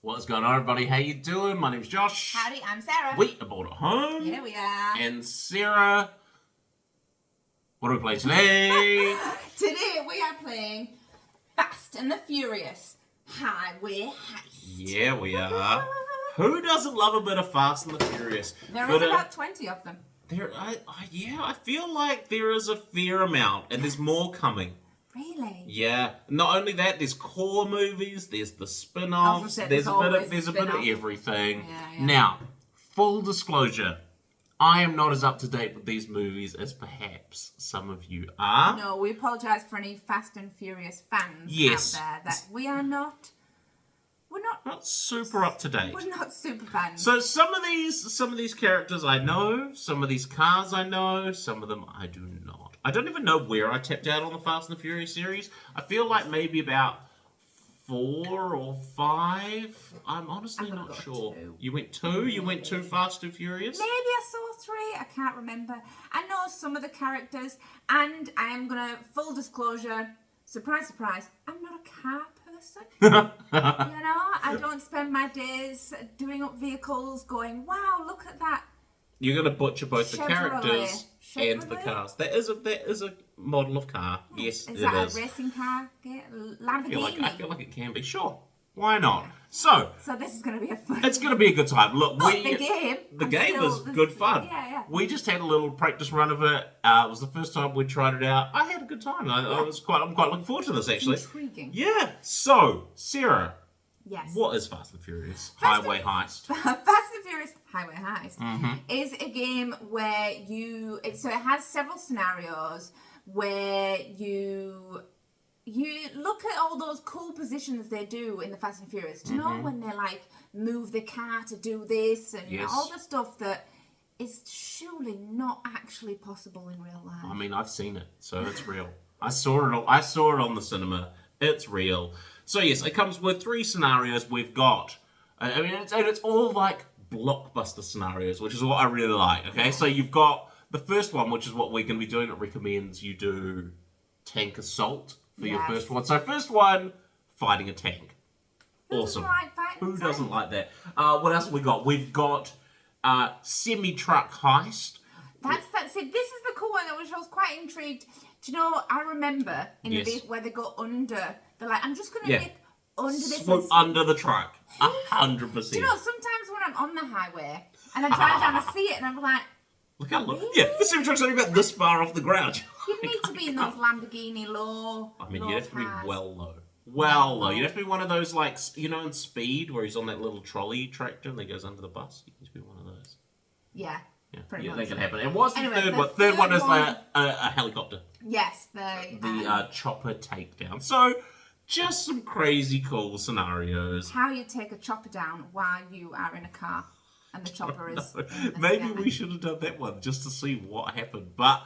What's going on, everybody? How you doing? My name's Josh. Howdy, I'm Sarah. Weareboardathome. Here we are. And Sarah, what do we play today? Today we are playing Fast and the Furious Highway Heist. Yeah, we are. Who doesn't love a bit of Fast and the Furious? There is about 20 of them. I feel like there is a fair amount, and there's more coming. Really? Yeah. Not only that, there's core movies, there's the spin-offs, there's a bit of everything. Yeah. Now, full disclosure, I am not as up to date with these movies as perhaps some of you are. No, we apologise for any Fast and Furious fans out there that we're not super up to date. We're not super fans. So some of these characters I know, some of these cars I know, some of them I do not. I don't even know where I tapped out on the Fast and the Furious series. I feel like maybe about 4 or 5. I'm honestly not sure. 2. You went 2? You went 2 Fast and Furious? Maybe I saw 3. I can't remember. I know some of the characters, and I am gonna full disclosure. Surprise, surprise. I'm not a car person. I don't spend my days doing up vehicles, going, "Wow, look at that." You're gonna butcher both the characters Chevrolet. and the cars. That is a model of car. Yes, is that a racing car? Lamborghini. I feel like it can be. Sure, why not? So this is going to be a fun. It's going to be a good time. Look, the game is good fun. Yeah. We just had a little practice run of it. It was the first time we tried it out. I had a good time. I'm quite looking forward to this actually. Intriguing. Yeah. So, Sarah. Yes. What is Fast and Furious Highway Heist? Fast and Furious Highway Heist Mm-hmm. is a game where it has several scenarios where you look at all those cool positions they do in the Fast and Furious. Do you know when they like move the car to do this and all the stuff that is surely not actually possible in real life? I mean, I've seen it, so it's real. I saw it on the cinema. It's real. So yes, it comes with 3 scenarios. We've got, it's all like blockbuster scenarios, which is what I really like. Okay, so you've got the first one, which is what we're going to be doing. It recommends you do tank assault for your first one. So first one, fighting a tank. Awesome. Who doesn't like that? What else have we got? We've got semi-truck heist. That's it. This is the cool one, which I was quite intrigued. Do you know, I remember in the bit where they go under, they're like, I'm just going to nip under this. Swoop under the truck. 100%. Do you know, sometimes when I'm on the highway and I drive down and see it and I'm like, look how low. Really? Yeah, the semi-truck's only about this far off the ground. You need to be in those Lamborghini low. I mean, low you have to be cars. well low. Well low. You have to be one of those, like, in Speed, where he's on that little trolley tractor and he goes under the bus. You need to be one of those. Yeah. Pretty much. That can happen. And what's the third one? Third One is a helicopter. Yes, the chopper takedown. So, just some crazy cool scenarios. How you take a chopper down while you are in a car and the chopper is. Maybe we should have done that one just to see what happened. But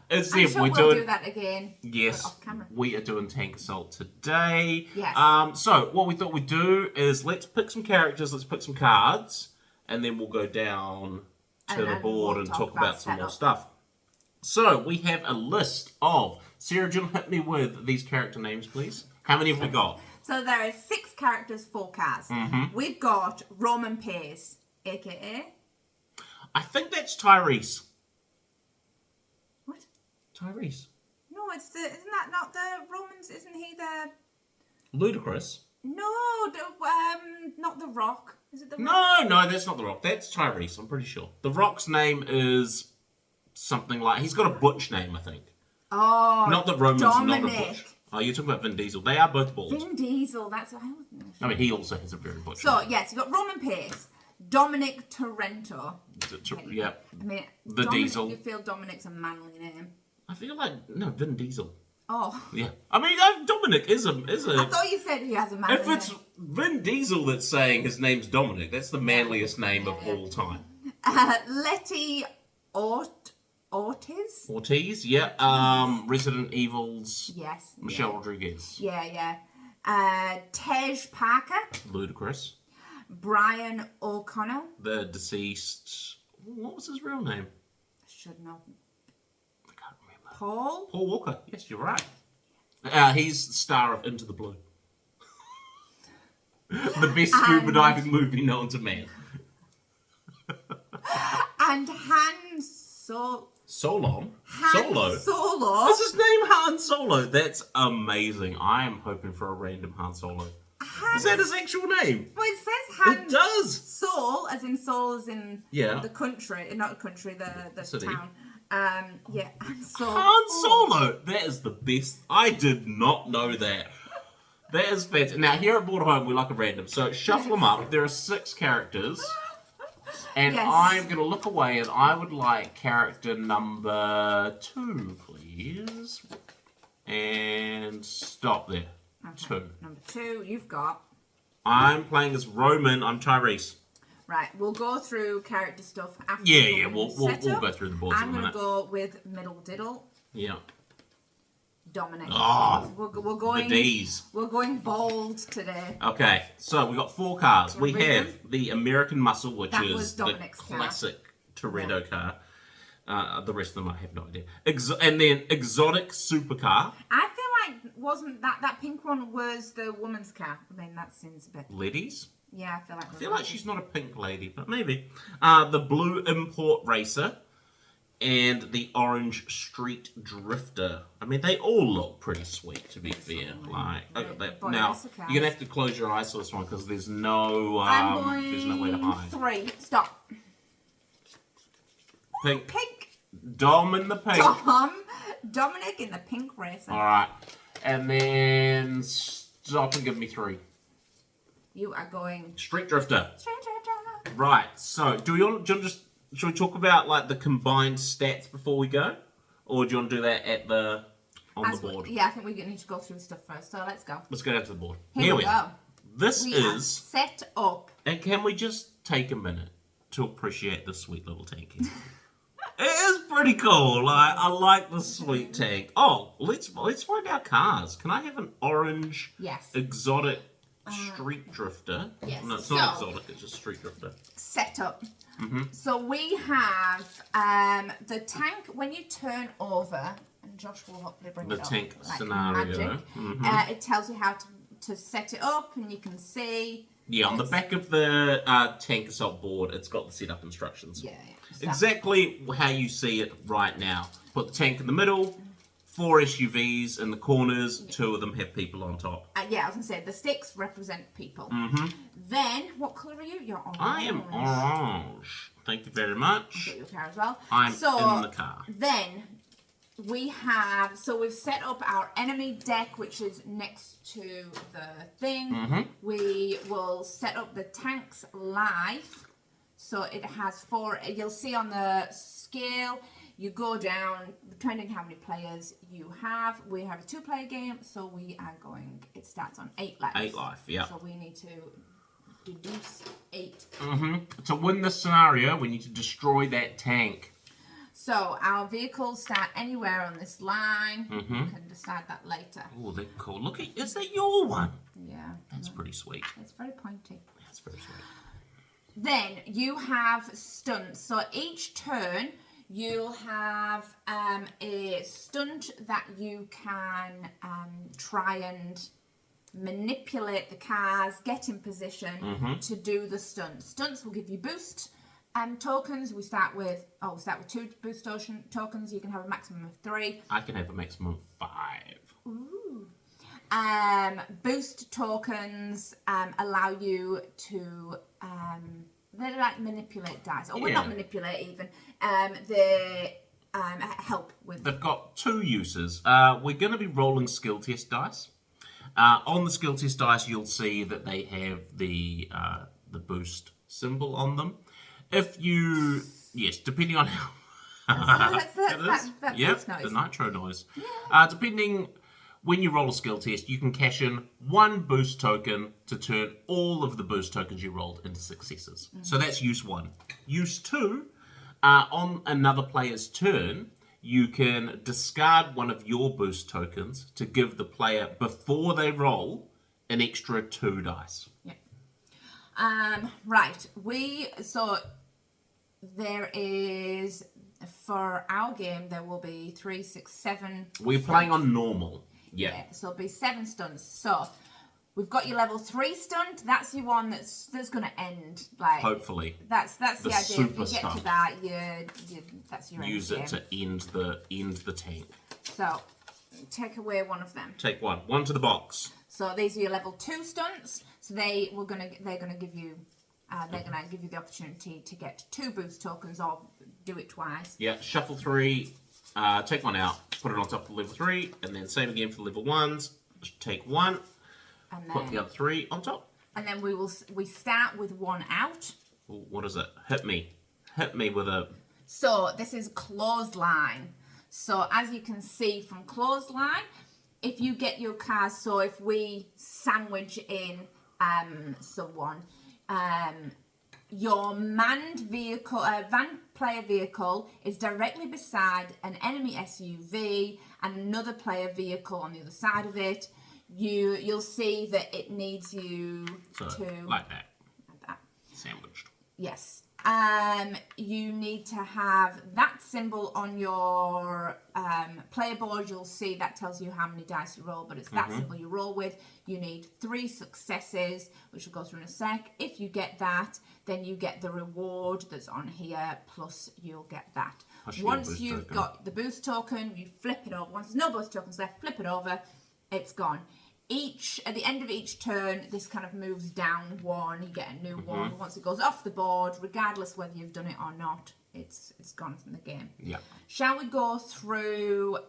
it's I'm if sure we're we'll doing do that again. Yes, off camera. We are doing tank assault today. Yes. So what we thought we'd do is let's pick some characters, let's pick some cards, and then we'll go down to the board and talk about some more stuff. So we have a list of. Sarah, do you want to hit me with these character names, please? How many have we got? So there are 6 characters, 4 cars. We've got Roman Pace, aka. I think that's Tyrese. What? Tyrese. No, isn't that not the Romans? Isn't he the? Ludicrous. No, not the Rock. Is it the Rock? No, that's not the Rock. That's Tyrese. I'm pretty sure. The Rock's name is something like. He's got a butch name, I think. Oh, not the Romans, Dominic. not the butch. Oh, you're talking about Vin Diesel. They are both bald. Vin Diesel. That's what I wasn't sure. I mean, he also has a very butch So name. yes, you got Roman Pace, Dominic Torrento. Yeah. I mean, the Dominic, Diesel. You feel Dominic's a manly name. I feel like Vin Diesel. Oh. Yeah. I mean, Dominic is a. I thought you said he has a manly name. If it's Vin Diesel that's saying his name's Dominic, that's the manliest name of all time. Letty Ortiz. Ortiz, yeah. Resident Evil's. Yes. Michelle Rodriguez. Yeah. Tej Parker. Ludicrous. Brian O'Connell. The deceased. What was his real name? I should know. I can't remember. Paul Walker. Yes, you're right. He's the star of Into the Blue. The best scuba diving movie known to man. And Han Solo. Solo? Solo. What's his name? Han Solo. That's amazing. I am hoping for a random Han Solo. Is that his actual name? Well, it says Han. It does. Seoul, as in Yeah. the country, not the country, the City. town. Yeah, Han Solo. Han Solo. That is the best. I did not know that. That is fantastic. Now, here at Boardathome, we like a random. So, shuffle them up. There are 6 characters. And Yes. I'm going to look away, and I would like character number 2, please. And stop there. Okay. 2. Number 2, you've got. I'm playing as Roman. I'm Tyrese. Right, we'll go through character stuff after. Yeah, we'll go through the boards in I'm a going to minute. go with Middle Diddle, Yeah. Dominic. Oh, we're going. The D's. We're going bold today. Okay, so we got 4 cars. We read have them? the American Muscle, which That is was the Dominic's car. classic Toretto car. The rest of them, I have no idea. And then Exotic Supercar. I feel like wasn't that pink one was the woman's car? I mean, that seems a bit. Ladies? Yeah, I feel like. I feel like she's not a pink lady, but maybe. The Blue Import Racer. And the Orange Street Drifter. I mean, they all look pretty sweet, to be fair. Like, now you're gonna have to close your eyes for this one because there's no there's no way to hide. 3. Stop. Pink. Pink. Dom in the pink. Dominic in the pink racer. All right, and then stop and give me 3. You are going. Street Drifter. Straight to Right. So, do you want to just? Should we talk about like the combined stats before we go, or do you want to do that at the board? Yeah, I think we need to go through the stuff first. So let's go. Let's go down to the board. Here we go. are. This We are is. set up. And can we just take a minute to appreciate this sweet little tank? It is pretty cool. Like I like the sweet tank. Oh, let's find our cars. Can I have an orange Yes. exotic street drifter? Yes. No, it's not exotic. It's just street drifter. Set up. Mm-hmm. So we have the tank when you turn over, and Josh will hopefully bring The it up. tank like scenario. magic. Mhm. It tells you how to set it up, and you can see. Yeah, on the Yes. back of the tank assault board, it's got the setup instructions. Yeah. Exactly how you see it right now. Put the tank in the middle, 4 SUVs in the corners, 2 of them have people on top. Yeah, I was gonna say the sticks represent people. Mm-hmm. Then, what colour are you? You're orange. I am orange. Thank you very much. Get your car as well. I'm so, in the car. Then we have. So we've set up our enemy deck, which is next to the thing. Mm-hmm. We will set up the tank's life. So it has 4. You'll see on the scale. You go down, depending how many players you have. We have a 2-player game, so we are going. It starts on 8 lives. 8 life, yeah. So we need to deduce 8. Mm-hmm. To win this scenario, we need to destroy that tank. So our vehicles start anywhere on this line. Mm-hmm. We can decide that later. Oh, they're cool. Look, is that your one? Yeah. That's pretty sweet. It's very pointy. That's very sweet. Then you have stunts. So each turn you'll have a stunt that you can try and manipulate the cars, get in position to do the stunt. Stunts will give you boost tokens. We start with 2 boost tokens. You can have a maximum of 3. I can have a maximum of 5. Ooh. Boost tokens allow you to they're like manipulate dice, or well, not manipulate even. They help with. They've got 2 uses. We're going to be rolling skill test dice. On the skill test dice, you'll see that they have the boost symbol on them. If you, depending on how. That's the nitro noise. Depending. When you roll a skill test, you can cash in 1 boost token to turn all of the boost tokens you rolled into successes. So that's use 1. Use 2, on another player's turn, you can discard one of your boost tokens to give the player, before they roll, an extra 2 dice. Yeah. Right. So there is, for our game, there will be 3, 6, 7. We're playing on normal. Yeah. So it'll be 7 stunts. So We've got your level 3 stunt. That's your one that's going to end. Like Hopefully. That's the idea. If you super get stunt. to that, that's your Use end it to end the tank. So, take away one of them. Take one. One to the box. So these are your level 2 stunts. So they're gonna give you the opportunity to get 2 boost tokens or do it twice. Yeah, shuffle 3, take one out, put it on top of level 3, and then same again for level 1s. Just take one, and then, put the other 3 on top. And then we start with 1 out. Ooh, what is it? Hit me with a... So this is clothesline. So as you can see from clothesline, if you get your cars, so if we sandwich in someone, your manned vehicle, van player vehicle is directly beside an enemy SUV and another player vehicle on the other side of it. You'll see that it needs you to like that. Like that. Sandwiched. Yes. You need to have that symbol on your player board. You'll see that tells you how many dice you roll, but it's that symbol you roll with. You need 3 successes, which we'll go through in a sec. If you get that, then you get the reward that's on here, plus you'll get that. Once you've got the boost token, you flip it over. Once there's no boost tokens left, flip it over. It's gone. At the end of each turn, this kind of moves down 1. You get a new one. Once it goes off the board, regardless whether you've done it or not, it's gone from the game. Yeah. Shall we go through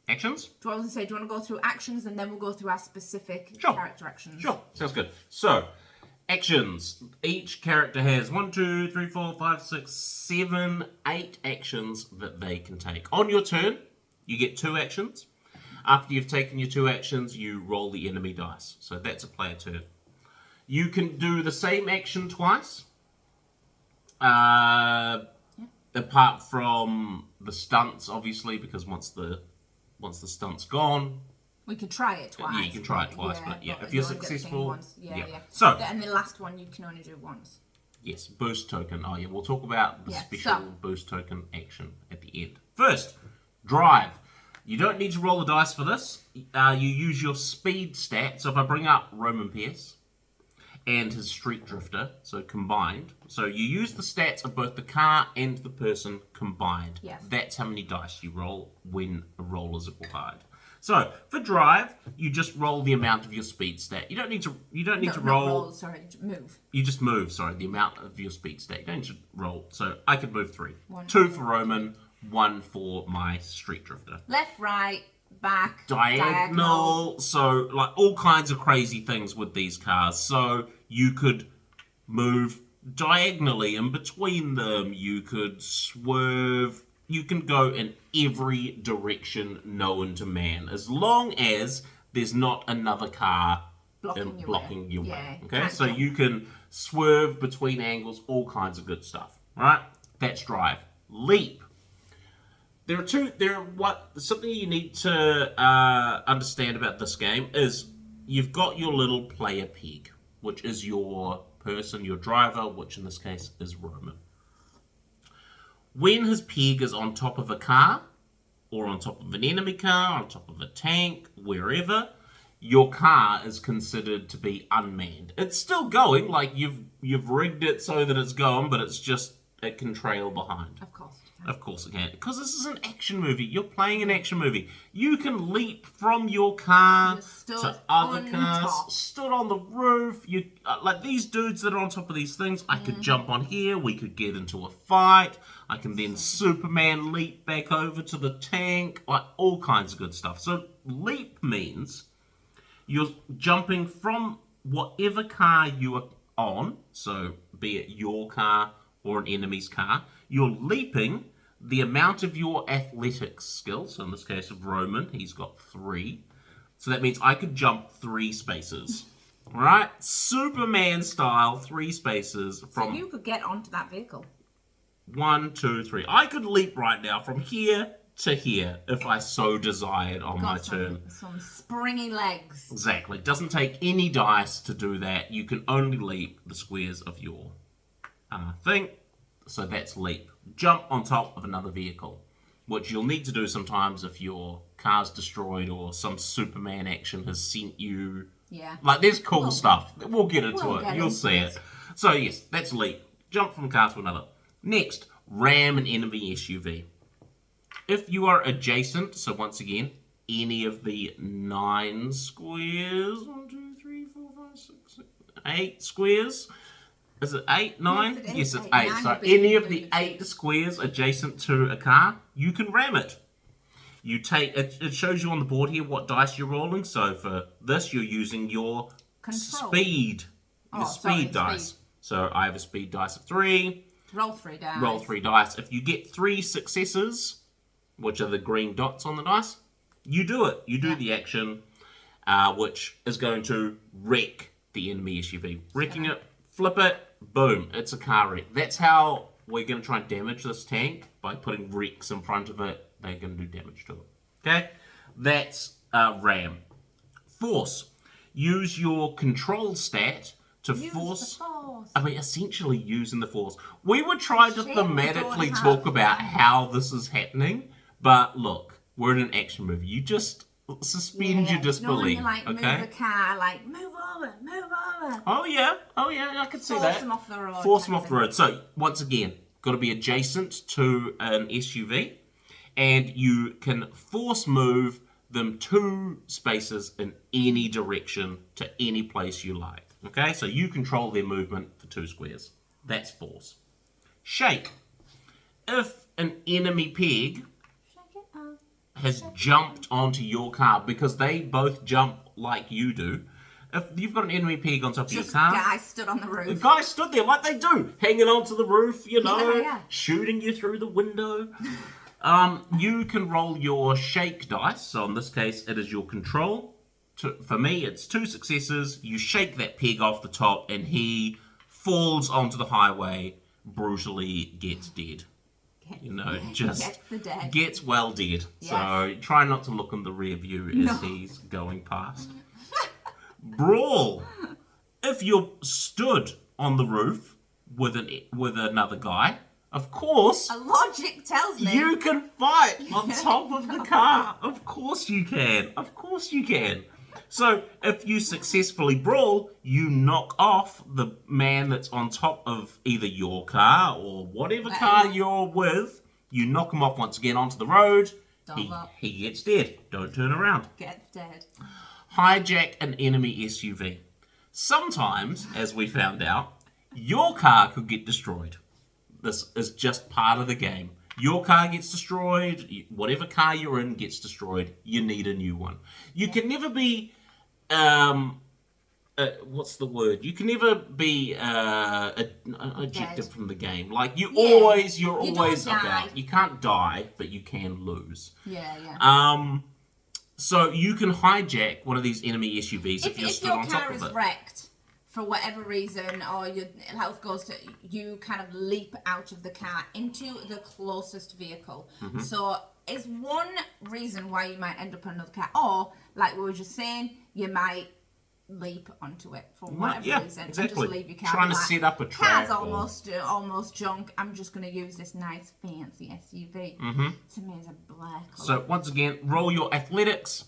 Actions? do you want to go through actions and then we'll go through our specific character actions? Sure, sounds good. So, actions. Each character has 1, 2, 3, 4, 5, 6, 7, 8 actions that they can take. On your turn, you get 2 actions. After you've taken your 2 actions, you roll the enemy dice. So that's a player turn. You can do the same action twice. Apart from the stunts, obviously, because once the stunt's gone, we could try it twice. yeah, you can try it twice, but if you're successful, yeah. So, and the last one you can only do once. yes, boost token. Oh yeah, we'll talk about the special so. boost token action at the end. First, drive. You don't need to roll the dice for this. You use your speed stat. So if I bring up Roman Pierce and his Street Drifter, so combined. So you use the stats of both the car and the person combined. Yes. That's how many dice you roll when a roll is required. So for drive, you just roll the amount of your speed stat. You don't need to roll. Move. You just move. Sorry, the amount of your speed stat. You don't need to roll. So I could move 3. 1, 2 for Roman. 1 for my Street Drifter. Left, right, back, diagonal. So, like, all kinds of crazy things with these cars. So, you could move diagonally in between them. You could swerve. You can go in every direction known to man. As long as there's not another car blocking your way. Okay? So, you can swerve between angles, all kinds of good stuff. Right? That's drive. Leap. Something you need to understand about this game is you've got your little player peg, which is your person, your driver, which in this case is Roman. When his peg is on top of a car, or on top of an enemy car, on top of a tank, wherever, your car is considered to be unmanned. It's still going, like you've rigged it so that it's going, but it can trail behind. Of course it can. Because this is an action movie. You're playing an action movie. You can leap from your car to other cars. Stood on the roof. Like these dudes that are on top of these things, I could jump on here. We could get into a fight. I can then Superman leap back over to the tank. Like all kinds of good stuff. So leap means you're jumping from whatever car you are on. So be it your car or an enemy's car. You're leaping the amount of your athletics skill. So in this case of Roman, he's got 3. So that means I could jump 3 spaces. Right? Superman style, 3 spaces from... So you could get onto that vehicle. 1, 2, 3. I could leap right now from here to here if I so desired on my turn. Some springy legs. Exactly. Doesn't take any dice to do that. You can only leap the squares of your thing. So that's leap. Jump on top of another vehicle, which you'll need to do sometimes if your car's destroyed or some Superman action has sent you Yeah. Like, there's cool We'll stuff. We'll get into We'll it. get You'll into see it. So, yes, that's leap. Jump from a car to another. Next, ram an enemy SUV. If you are adjacent, so once again, any of the 9 squares, 1, 2, 3, 4, 5, 6, 7, 8 squares. Is it 8, 9? Yes, it's 8. So any of the 8 squares adjacent to a car, you can ram it. You take it shows you on the board here what dice you're rolling. So for this, you're using your speed, dice. So I have a speed dice of 3. Roll 3 dice. Roll 3 dice. If you get 3 successes, which are the green dots on the dice, you do it. You do the action, which is going to wreck the enemy SUV. Wrecking it, flip it, boom, it's a car wreck. That's how we're going to try and damage this tank, by putting wrecks in front of it. They're going to do damage to it. Okay? That's ram. Force. Use your control stat to force. I mean, essentially using the force. We were trying to thematically talk about how this is happening, but look, we're in an action movie. You just suspend your disbelief. You know, when you, okay? move the car, move over. Oh yeah, I can see that. Force them off the road. Force them off the road. So once again, got to be adjacent to an SUV, and you can force move them 2 spaces in any direction to any place you like. Okay, so you control their movement for 2 squares. That's force. Shake. If an enemy peg has jumped onto your car, because they both jump like you do, if you've got an enemy peg on top of your car, the guy stood on the roof. The guy stood there like they do, hanging onto the roof, Yeah. shooting you through the window. You can roll your shake dice. So in this case, it is your control. For me, it's 2 successes. You shake that peg off the top, and he falls onto the highway, brutally gets dead. Gets well dead. Yes. So try not to look in the rear view as he's going past. Brawl. If you're stood on the roof with another guy, of course, a logic tells me you can fight on top of the car. Of course you can. So if you successfully brawl, you knock off the man that's on top of either your car or whatever car you're with. You knock him off once again onto the road. He gets dead. Don't turn around. Gets dead. Hijack an enemy SUV. Sometimes, as we found out, your car could get destroyed. This is just part of the game. Your car gets destroyed. Whatever car you're in gets destroyed. You need a new one. You can never be... what's the word? You can never be ejected from the game. Like you're always about. You can't die, but you can lose. Yeah. So you can hijack one of these enemy SUVs if you're stood on top of it. If your car is wrecked for whatever reason, or your health goes to, you kind of leap out of the car into the closest vehicle. Mm-hmm. So it's one reason why you might end up on another car, or like we were just saying, you might leap onto it for whatever reason. Exactly. And just leave your car. Trying to set up a track. Car's almost junk. I'm just going to use this nice fancy SUV. Mm-hmm. To me, it's a black. So once again, roll your athletics.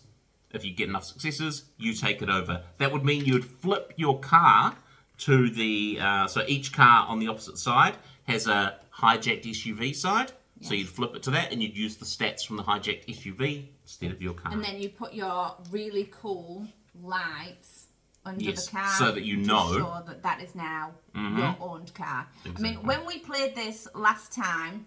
If you get enough successes, you take it over. That would mean you would flip your car to the... so each car on the opposite side has a hijacked SUV side. Yes. So you'd flip it to that, and you'd use the stats from the hijacked SUV instead of your car. And then you put your really cool lights under the car, so that you know to show that is now your owned car. Exactly. I mean, when we played this last time,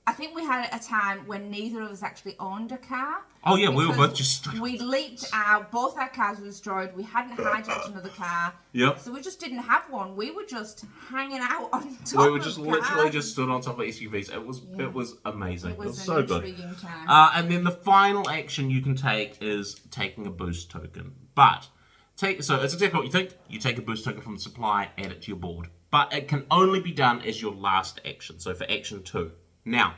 I think we had a time when neither of us actually owned a car. Oh yeah, we were both just... We leaped out, both our cars were destroyed, we hadn't hijacked another car. Yep. So we just didn't have one. We were just hanging out on top We were just literally just stood on top of SUVs. It was amazing. It was so good. Intriguing time. And then the final action you can take is taking a boost token. But, so it's exactly what you think. You take a boost token from the supply, add it to your board. But it can only be done as your last action, so for action 2. Now,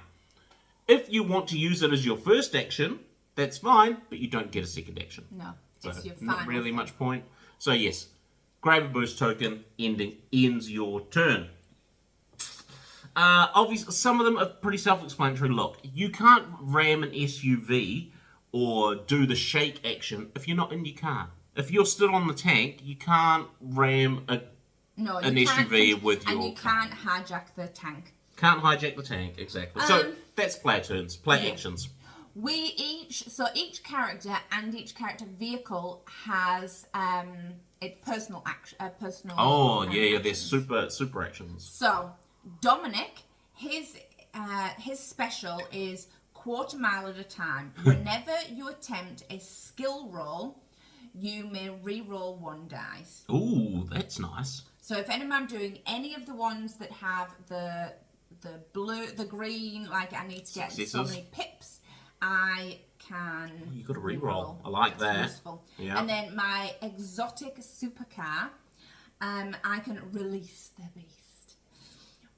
if you want to use it as your first action, that's fine, but you don't get a second action. No, so it's your final not really thing. Much point. So yes, grab a boost token, ends your turn. Obviously, some of them are pretty self-explanatory. Look, you can't ram an SUV or do the shake action if you're not in your car. if you're stood on the tank, you can't ram an SUV with your and you car. can't hijack the tank. Can't hijack the tank, exactly. So that's player turns, player actions. Each character and each character vehicle has a personal action. They're super actions. So Dominic, his special is quarter mile at a time. Whenever you attempt a skill roll, you may re-roll 1 dice. Ooh, that's nice. So if I'm doing any of the ones that have the blue, the green, like I need to get so many pips, I can. You got to re-roll. I like that. Useful. Yeah. And then my exotic supercar, I can release the beast.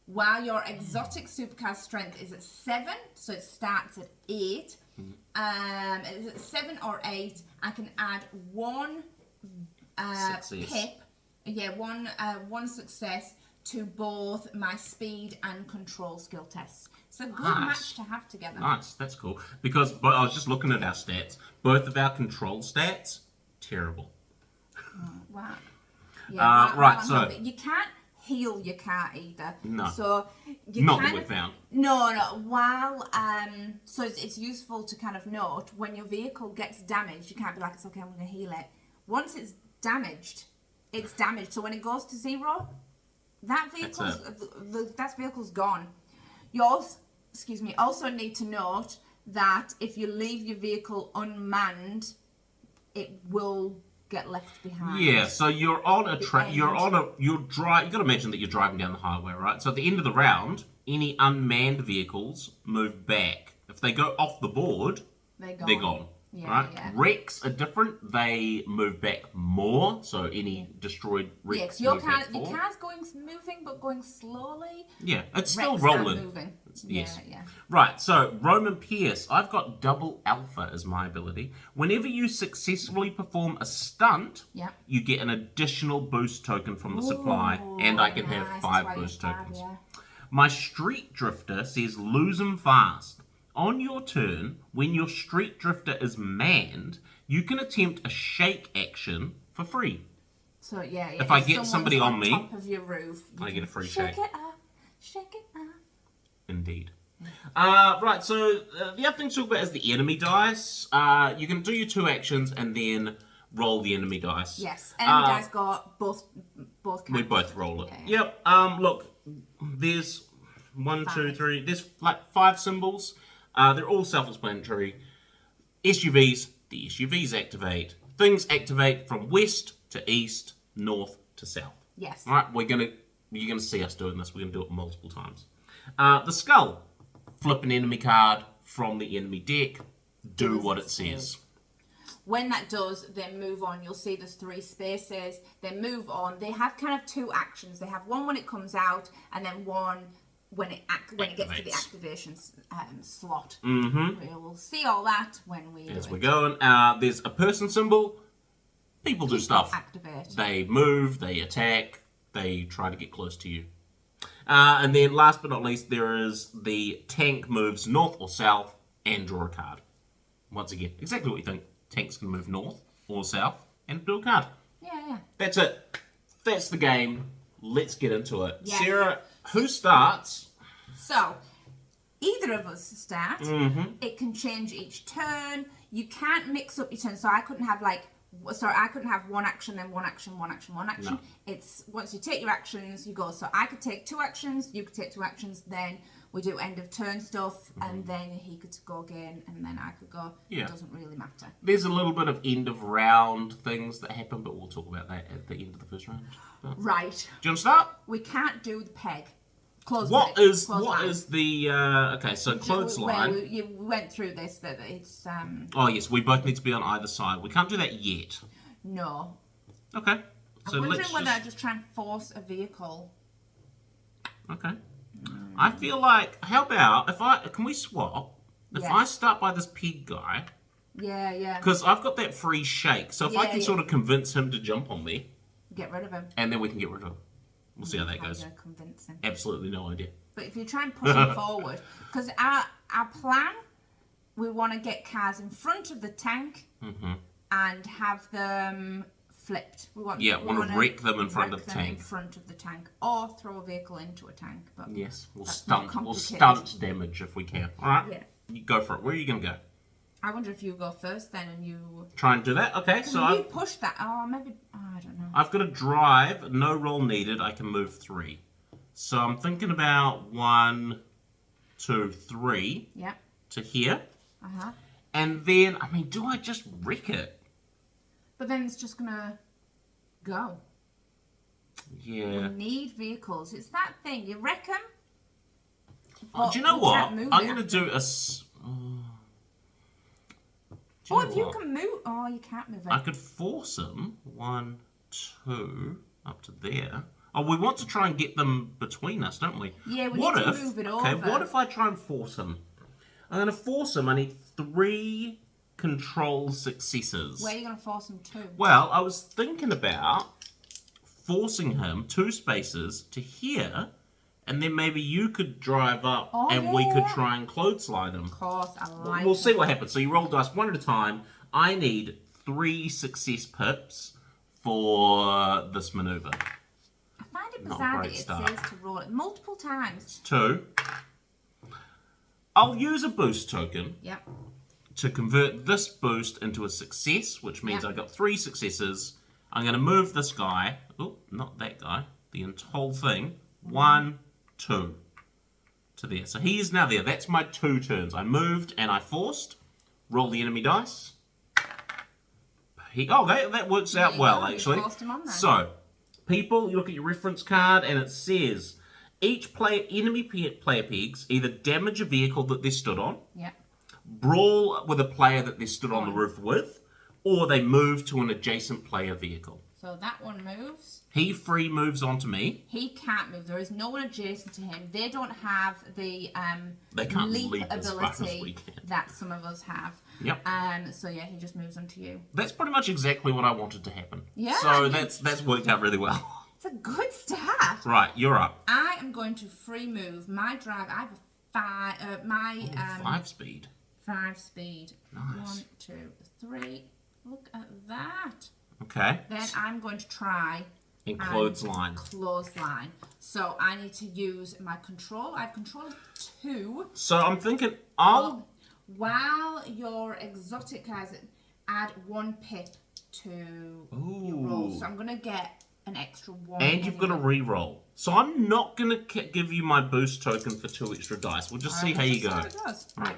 While your exotic supercar strength is at 7, so it starts at 8. Is it 7 or 8? I can add 1 pip. Yeah, one success to both my speed and control skill tests. It's a good match to have together. Nice, that's cool. Because I was just looking at our stats. Both of our control stats, terrible. Wow. Yeah, so you can't heal your car either. No. So you not that we found. No. While so it's useful to kind of note when your vehicle gets damaged, you can't be like, it's okay, I'm going to heal it. Once it's damaged, it's damaged. So when it goes to 0, that vehicle's gone. You also need to note that if you leave your vehicle unmanned, it will get left behind. Yeah, so you're on a track. You got to imagine that you're driving down the highway, right? So at the end of the round, any unmanned vehicles move back. If they go off the board, they're gone. Yeah, right? Yeah. Wrecks are different. They move back more. So any destroyed wrecks move back forward. Your car's moving, but going slowly. Yeah, it's still Wrecks rolling. are moving. Yes. Yeah. Right, so Roman Pierce, I've got double alpha as my ability. Whenever you successfully perform a stunt, you get an additional boost token from the supply, and I can have 5 boost tokens. My Street Drifter says lose 'em fast. On your turn, when your Street Drifter is manned, you can attempt a shake action for free. So if I get somebody on me, top of your roof, I get a free shake. Shake it up, shake it up. Indeed. Right, so the other thing to talk about is the enemy dice. You can do your 2 actions and then roll the enemy dice. Yes, enemy dice got both we both roll it. Yeah. Yep. Look, there's 1, 2, 3. There's like 5 symbols. They're all self-explanatory. SUVs, the SUVs activate. Things activate from west to east, north to south. Yes. All right, you're gonna see us doing this. We're gonna do it multiple times. The skull, flip an enemy card from the enemy deck. Do what it says. When that does, then move on. You'll see there's 3 spaces. Then move on. They have kind of 2 actions. They have one when it comes out, and then one when it gets to the activation slot. Mm-hmm. We'll see all that when we as we're going. There's a person symbol. People do stuff. Activate. They move. They attack. They try to get close to you. And then last but not least, there is the tank moves north or south and draw a card. Once again, exactly what you think. Tanks can move north or south and do a card. Yeah. That's it. That's the game. Let's get into it. Yes. Sarah, who starts? So, either of us start. Mm-hmm. It can change each turn. You can't mix up your turns. So I couldn't have I couldn't have 1 action, then 1 action, 1 action, 1 action. No. It's once you take your actions, you go. So I could take 2 actions, you could take 2 actions, then we do end of turn stuff, and then he could go again, and then I could go. Yeah. It doesn't really matter. There's a little bit of end of round things that happen, but we'll talk about that at the end of the first round. But, Right. do you want to start? We can't do the peg. Close What peg. is Close the okay? So clothesline. Well, we went through this. That it's Oh yes, we both need to be on either side. We can't do that yet. No. Okay. So I'm wondering let's whether I just try and force a vehicle. Okay. I feel like, how about can we swap? If Yes. I start by this pig guy, Yeah. because I've got that free shake, so if I can sort of convince him to jump on me, Get rid of him. and then we can get rid of him. We'll see how that How goes. you gonna convince him? Absolutely no idea. But if you try and push him forward, because our plan, we want to get cars in front of the tank, and have them flipped. We want to wreck them in front of the tank. In front of the tank, or throw a vehicle into a tank. But yes, we'll stunt damage if we can. All right. Yeah. You go for it. Where are you going to go? I wonder if you go first then, and you try and do that. Okay, so you push that. Oh, maybe. Oh, I don't know. I've got a drive. No roll needed. I can move 3. So I'm thinking about 1, 2, 3. Yeah. To here. Uh-huh. And then, I mean, do I just wreck it? But then it's just gonna go. Yeah. You need vehicles. It's that thing. You wreck them. Do you know what? I'm going to do a... you can move. Oh, you can't move it. I could force them. 1, 2, up to there. Oh, we want to try and get them between us, don't we? Yeah, we need to move it over. Okay, what if I try and force them? I'm going to force them. I need 3 control successes. Where are you going to force him to? Well, I was thinking about forcing him 2 spaces to here, and then maybe you could drive up we could try and clothesline him. Of course, I like We'll see what happens. So you roll dice one at a time. I need 3 success pips for this maneuver. I find it bizarre that it says to roll it multiple times. 2. I'll use a boost token. Yep. To convert this boost into a success, which means I got 3 successes. I'm going to move this guy. Oh, not that guy. The whole thing. 1, 2. To there. So he is now there. That's my 2 turns. I moved and I forced. Roll the enemy dice. That works out well, actually. So, people, you look at your reference card and it says each enemy player pegs either damage a vehicle that they're stood on. Yeah. Brawl with a player that they stood on the roof with, or they move to an adjacent player vehicle. So that one moves. He free moves onto me. He can't move. There is no one adjacent to him. They don't have the they can't leap as fast as we can. that some of us have. Yep. So yeah, he just moves onto you. That's pretty much exactly what I wanted to happen. Yeah. So that's worked out really well. It's a good start. Right, you're up. I am going to free move my drive. I have a 5 speed. 5 speed. Nice. 1, 2, 3. Look at that. Okay. Then I'm going to try and clothesline. Clothesline. So I need to use my control. I have control of 2. So I'm thinking while your exotic guys add 1 pip to your roll. So I'm going to get an extra 1. And you've got to re-roll. So I'm not going to give you my boost token for 2 extra dice. We'll just see how you go. How it goes. Right.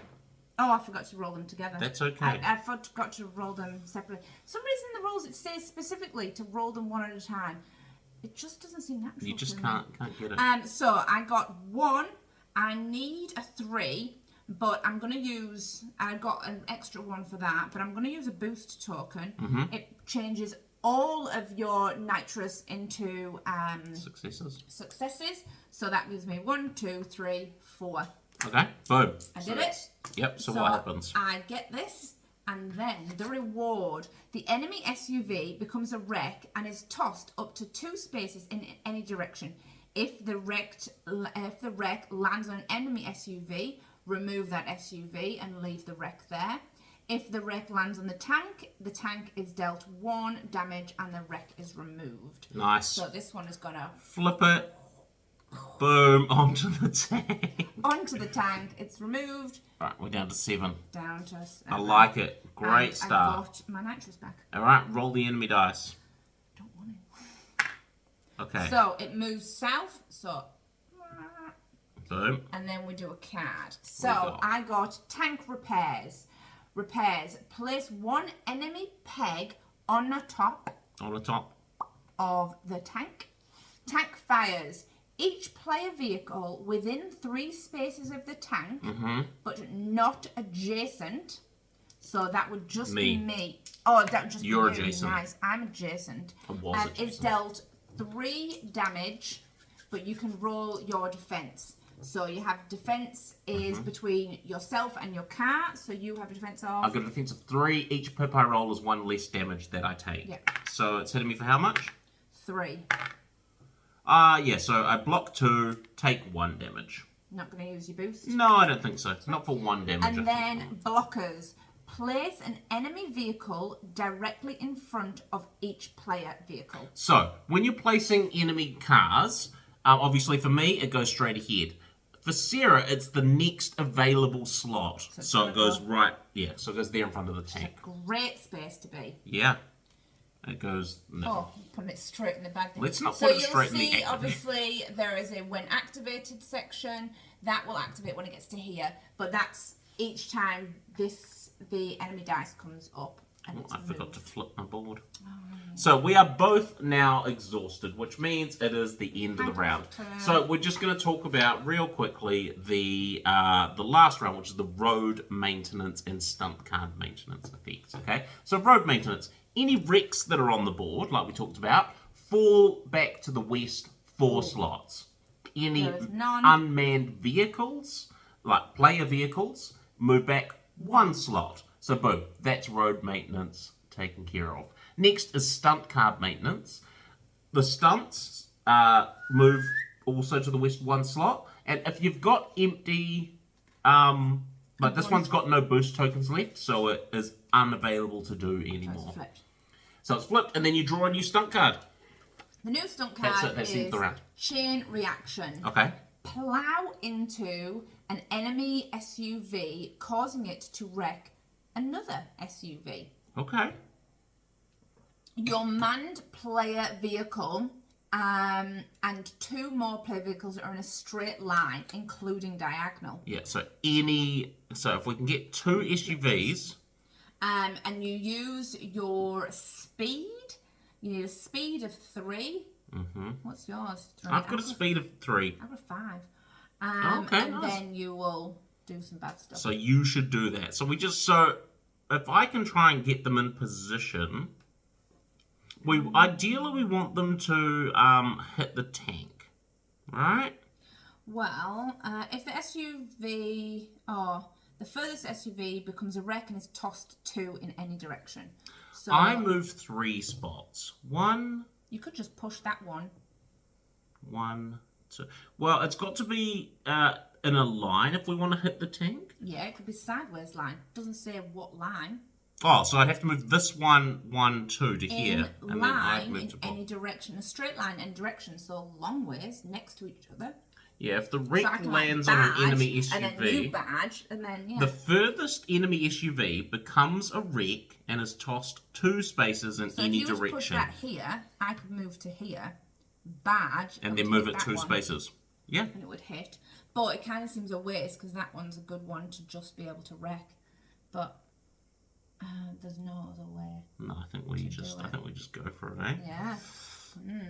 Oh, I forgot to roll them together. That's okay. I forgot to roll them separately. Some reason in the rules it says specifically to roll them 1 at a time. It just doesn't seem natural. You just can't get it. So I got 1. I need a 3, but I'm going to use... I got an extra 1 for that, but I'm going to use a boost token. Mm-hmm. It changes all of your nitrous into... Successes. So that gives me 1, 2, 3, 4. Okay, boom. I did it. Yep, so what happens? I get this, and then the reward. The enemy SUV becomes a wreck and is tossed up to 2 spaces in any direction. If the wreck lands on an enemy SUV, remove that SUV and leave the wreck there. If the wreck lands on the tank is dealt 1 damage and the wreck is removed. Nice. So this one is going to... flip it. Boom, onto the tank. Onto the tank, it's removed. Right, we're down to 7. Down to... I like it. Great start. I got my nitrous back. Alright, roll the enemy dice. Don't want it. Okay. So, it moves south, so... Boom. And then we do a card. So, I got tank repairs. Repairs. Place 1 enemy peg on the top. On the top. Of the tank. Tank fires. Each player vehicle within 3 spaces of the tank, but not adjacent. So that would just be me. Oh, that would just be really adjacent. Nice. I'm adjacent. I was adjacent. It's dealt 3 damage, but you can roll your defense. So you have defense is between yourself and your car. So you have a defense of... I've got a defense of 3. Each pip I roll is 1 less damage that I take. Yep. So it's hitting me for how much? 3. Yeah, so I block 2, take 1 damage. Not going to use your boost? No, I don't think so. Not for 1 damage. And then blockers. Place an enemy vehicle directly in front of each player vehicle. So, when you're placing enemy cars, obviously for me, it goes straight ahead. For Sarah, it's the next available slot. So it goes right, so it goes there in front of the tank. Great space to be. Yeah. It goes... No. Oh, putting it straight in the bag. Let's not put it straight in the activate. Obviously, there is a when activated section. That will activate when it gets to here. But that's each time the enemy dice comes up. And I forgot to flip my board. Oh. So we are both now exhausted, which means it is the end of the round. So we're just going to talk about real quickly the last round, which is the road maintenance and stunt card maintenance effects. Okay, so road maintenance. Any wrecks that are on the board, like we talked about, fall back to the west 4 slots. Any unmanned vehicles, like player vehicles, move back 1 slot. So boom, that's road maintenance taken care of. Next is stunt card maintenance. The stunts move also to the west 1 slot. And if you've got empty, but this one's got no boost tokens left, so it is unavailable to do anymore. So it's flipped, and then you draw a new stunt card. The new stunt card that's is the round. Chain Reaction. Okay. Plow into an enemy SUV, causing it to wreck another SUV. Okay. Your manned player vehicle and 2 more player vehicles are in a straight line, including diagonal. Yeah, so if we can get 2 SUVs... and you use your speed. You need a speed of 3. Mm-hmm. What's yours? 3. I've got a speed of 3. I've got 5. Okay, and then you will do some bad stuff. So you should do that. So if I can try and get them in position, ideally we want them to hit the tank, right? Well, if the SUV the furthest SUV becomes a wreck and is tossed 2 in any direction. So I move 3 spots. 1. You could just push that 1. 1, 2. Well, it's got to be in a line if we want to hit the tank. Yeah, it could be sideways line. Doesn't say what line. Oh, so I'd have to move this 1, 2 to here, and then I'd move to any direction. A straight line in direction, so long ways next to each other. Yeah, if the wreck lands on an enemy SUV, and then you badge, and then the furthest enemy SUV becomes a wreck and is tossed 2 spaces in any direction. So if you push that here, I could move to here, badge, and then move it 2 spaces. Yeah, and it would hit. But it kind of seems a waste because that one's a good one to just be able to wreck. But there's no other way. No, I think we just go for it, eh? Yeah.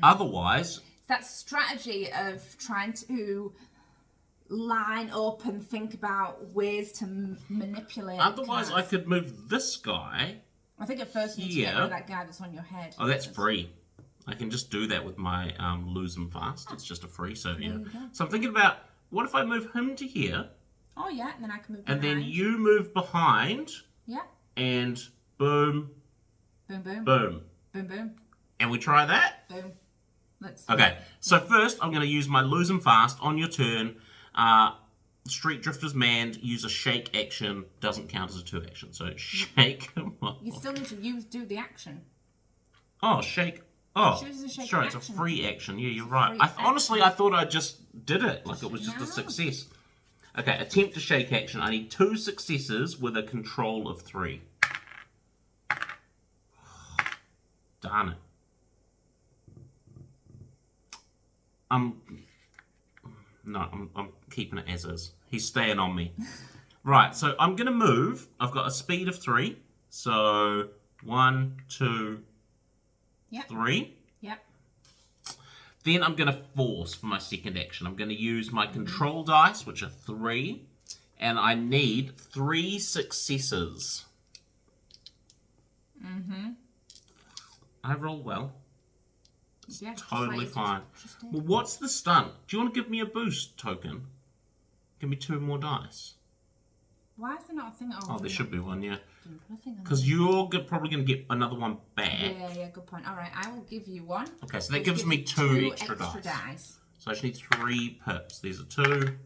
Otherwise, that strategy of trying to line up and think about ways to manipulate. Otherwise, I could move this guy. I think at first you need to get rid of that guy that's on your head. Oh, that's free. I can just do that with my lose them fast. It's just a free, so yeah. So I'm thinking about, what if I move him to here? Oh yeah, and then I can move behind. And then you move behind. Yeah. And boom. Boom, boom. Boom. Boom, boom. And we try that? Boom. Okay, so first I'm going to use my lose them fast on your turn. Street Drifter's manned, use a shake action, doesn't count as a 2 action, so shake him off. You still need to do the action. Oh, shake. Oh, sure, it's a free action. Yeah, you're right. Honestly, I thought I just did it, like it was just a success. Okay, attempt to shake action. I need 2 successes with a control of 3. Darn it. I'm keeping it as is. He's staying on me. Right, so I'm going to move. I've got a speed of 3. So 1, 2, 3. Yep. Then I'm going to force for my second action. I'm going to use my control dice, which are 3. And I need 3 successes. Mm-hmm. I roll well. It's totally fine. Well, what's the stunt? Do you want to give me a boost token? Give me 2 more dice. Why is there not a thing? Oh, there should be one, yeah. Because you're probably going to get another one back. Yeah, good point. All right, I will give you 1. Okay, so that gives me 2 extra dice. So I just need 3 pips. These are 2.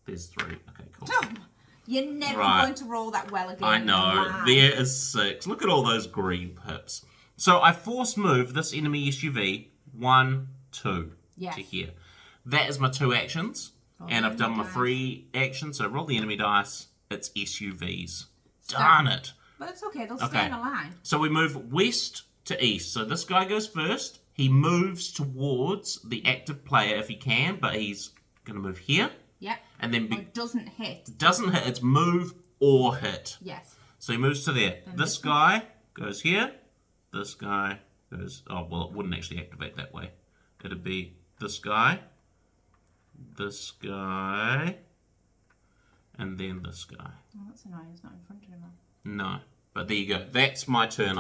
There's 3. Okay, cool. You're never Right. going to roll that well again. I know. Live. There is 6. Look at all those green pips. So I force move this enemy SUV 1, 2 Yes. to here. That is my 2 actions. And I've done my dice. 3 actions. So roll the enemy dice. It's SUVs. Darn it. But it's okay. They'll stay in a line. So we move west to east. So this guy goes first. He moves towards the active player if he can, but he's going to move here. Yep. And then It doesn't hit. doesn't hit. It's move or hit. Yes. So he moves to there. Then This guy goes here. This guy goes... Oh, well, it wouldn't actually activate that way. It'd be this guy, and then this guy. Oh, that's annoying. It's not in front of him. No. But there you go. That's my turn.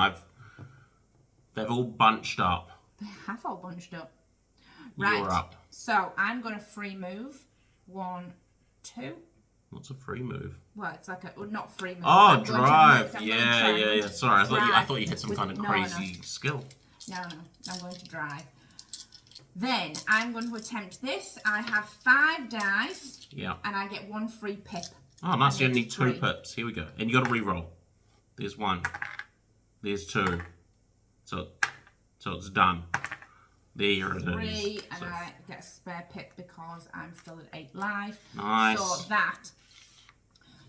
They've all bunched up. They have all bunched up. Right. You're up. So I'm going to free move. 1, 2. What's a free move? Well, it's like a not free move. Oh, I'm going to drive. move. I'm Yeah. going to try Sorry, I drive thought you had some with- kind of no, crazy skill. No. I'm going to drive. Then I'm going to attempt this. I have 5 dice. Yeah. And I get 1 free pip. Oh, nice. You And only it's need 2 3. pips. Here we go. And you got to re-roll. There's 1. There's 2. So it's done. There it is. 3, and So, I get a spare pip because I'm still at 8 life. nice.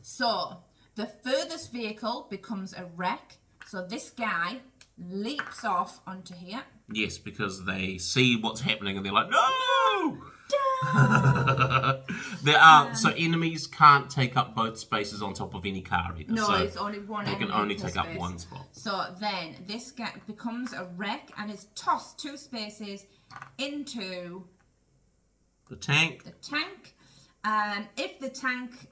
So the furthest vehicle becomes a wreck. So this guy leaps off onto here. Yes, because they see what's happening and they're like, no! There are so enemies can't take up both spaces on top of any car either. No, so it's only one. they can enemy only per take up space. 1 spot. So then this guy becomes a wreck and is tossed 2 spaces into The tank. the tank.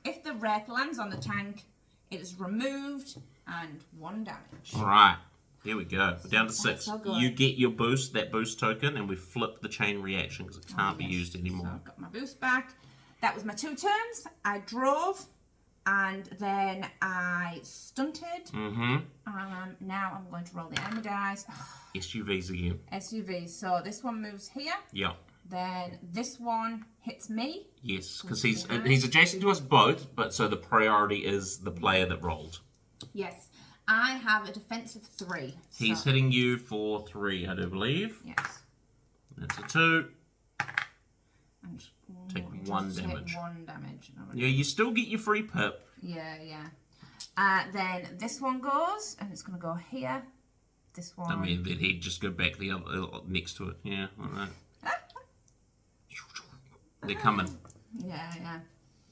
If the wreck lands on the tank, it is removed and 1 damage. All right. Here we go. We're down to 6. so good. You get your boost, that boost token, and we flip the chain reaction because it can't be Yes. used So anymore. I've got my boost back. That was my 2 turns. I drove and then I stunted. Mm-hmm. Now I'm going to roll the enemy dice. SUVs again. SUV. So this one moves here. Yeah. Then this one hits me. Yes, because he's adjacent to us both, but so the priority is the player that rolled. Yes. I have a defensive 3. He's so, hitting you for 3, I do believe. yes. That's a 2. And, Take it 1 does take damage. 1 damage. Yeah, you still get your free pip. Yeah. Then this one goes, and it's going to go here. This one. I mean, then he'd just go back the other next to it. Yeah, like that. They're coming. Yeah.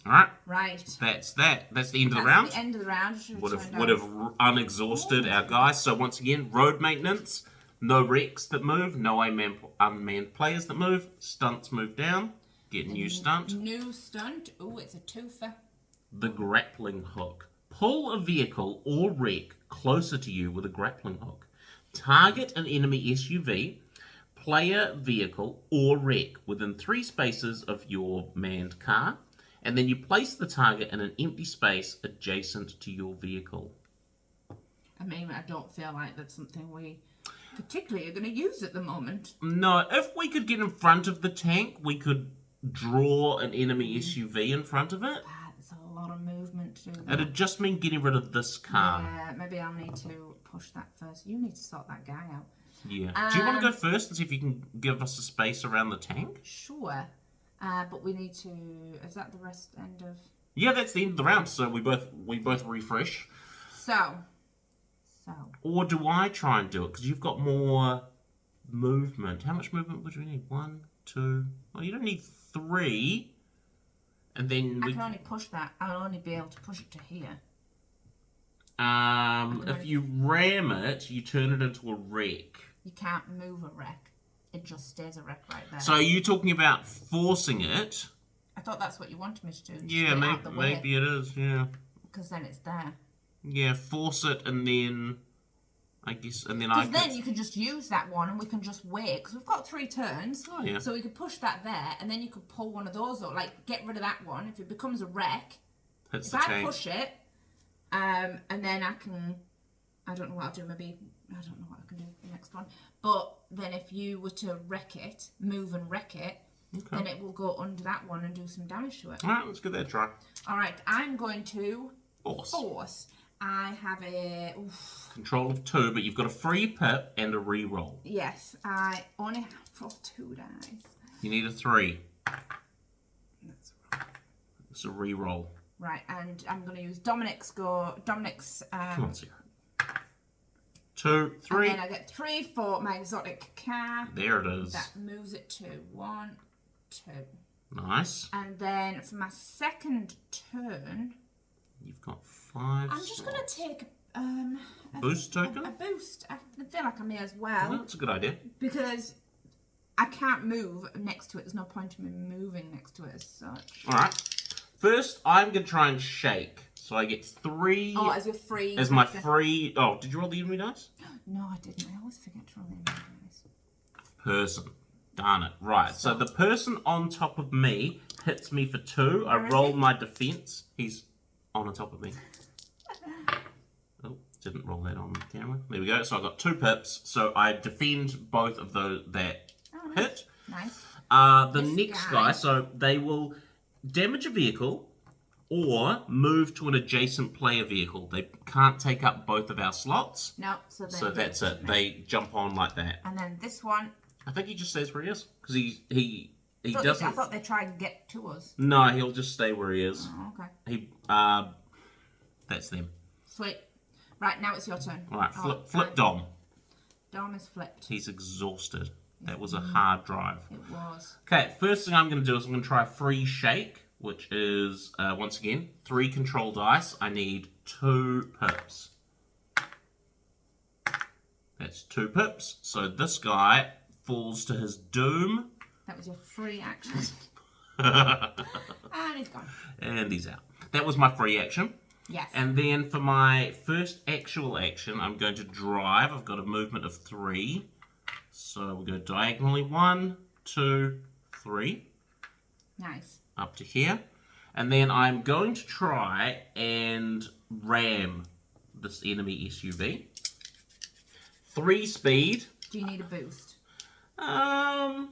All right, Right. that's that. That's the end of the That's round. the end of the round. I should have Would turned have out. unexhausted our guys. So once again, road maintenance, no wrecks that move, no unmanned players that move, stunts move down, get new stunt. New stunt. Oh, it's a twofer. The grappling hook. Pull a vehicle or wreck closer to you with a grappling hook. Target an enemy SUV, player, vehicle, or wreck within 3 spaces of your manned car, and then you place the target in an empty space adjacent to your vehicle. I mean, I don't feel like that's something we particularly are going to use at the moment. No, if we could get in front of the tank, we could draw an enemy SUV in front of it. That's a lot of movement to do that. It'd just mean getting rid of this car. Yeah, maybe I'll need to push that first. You need to sort that guy out. Yeah. Do you want to go first and see if you can give us a space around the tank? Sure. But we need to... Is that the rest end of... Yeah, that's the end of the round. So we both refresh. So. Or do I try and do it? Because you've got more movement. How much movement would you need? 1, 2... Well, you don't need 3. And then I can only push that. I'll only be able to push it to here. if you ram it, you turn it into a wreck. You can't move a wreck. It just stays a wreck right there. So are you talking about forcing it? I thought that's what you wanted me to do. Yeah, maybe it is, yeah. Because then it's there. Yeah, force it and then... I guess, and then Because then you can just use that one and we can just wait. Because we've got 3 turns. Oh, yeah. So we could push that there and then you could pull one of those up. Like, get rid of that one. If it becomes a wreck, hits if the I tank. push it, and then I can... I don't know what I'll do. Maybe... I don't know what I can do the next one. But then if you were to wreck it, move and wreck it, Okay. then it will go under that one and do some damage to it. Alright, let's give that a try. Alright, I'm going to Force. force. I have a... Oof. Control of 2, but you've got a free pip and a re-roll. Yes, I only have for 2 dice. You need a 3. That's right. It's a re-roll. Right, and I'm going to use Dominic's... Come on, Sarah. 2, 3. And then I get 3 for my exotic car. There it is. That moves it to 1, 2. Nice. And then for my second turn... You've got 5 I'm just going to take a boost token? A boost. I feel like I may as well. That's a good idea. Because I can't move next to it. There's no point in me moving next to it as such. Alright. First, I'm going to try and shake. So I get 3... Oh, as your free... As my free... Oh, did you roll the enemy dice? No, I didn't. I always forget to roll the enemy dice. Person. Darn it. Right, so the person on top of me hits me for 2. I roll my defense. He's on top of me. Oh, didn't roll that on camera. There we go. So I got 2 pips. So I defend both of those that hit. Nice. The next guy, so they will damage a vehicle or move to an adjacent player vehicle. They can't take up both of our slots. No, so that's it. They jump on like that. And then this one... I think he just stays where he is. Because he doesn't... I thought they tried and get to us. No, he'll just stay where he is. Oh, okay. That's them. Sweet. Right, now it's your turn. Alright, flip Dom. Dom is flipped. He's exhausted. That was a hard drive. It was. Okay, first thing I'm going to do is I'm going to try a free shake, which is, once again, 3 control dice. I need 2 pips. That's 2 pips. So this guy falls to his doom. That was your free action. And And he's gone. And he's out. That was my free action. Yes. And then for my first actual action, I'm going to drive. I've got a movement of 3. So we'll go diagonally 1, 2, 3. Nice. Up to here. And then I'm going to try and ram this enemy SUV. 3 speed. Do you need a boost? I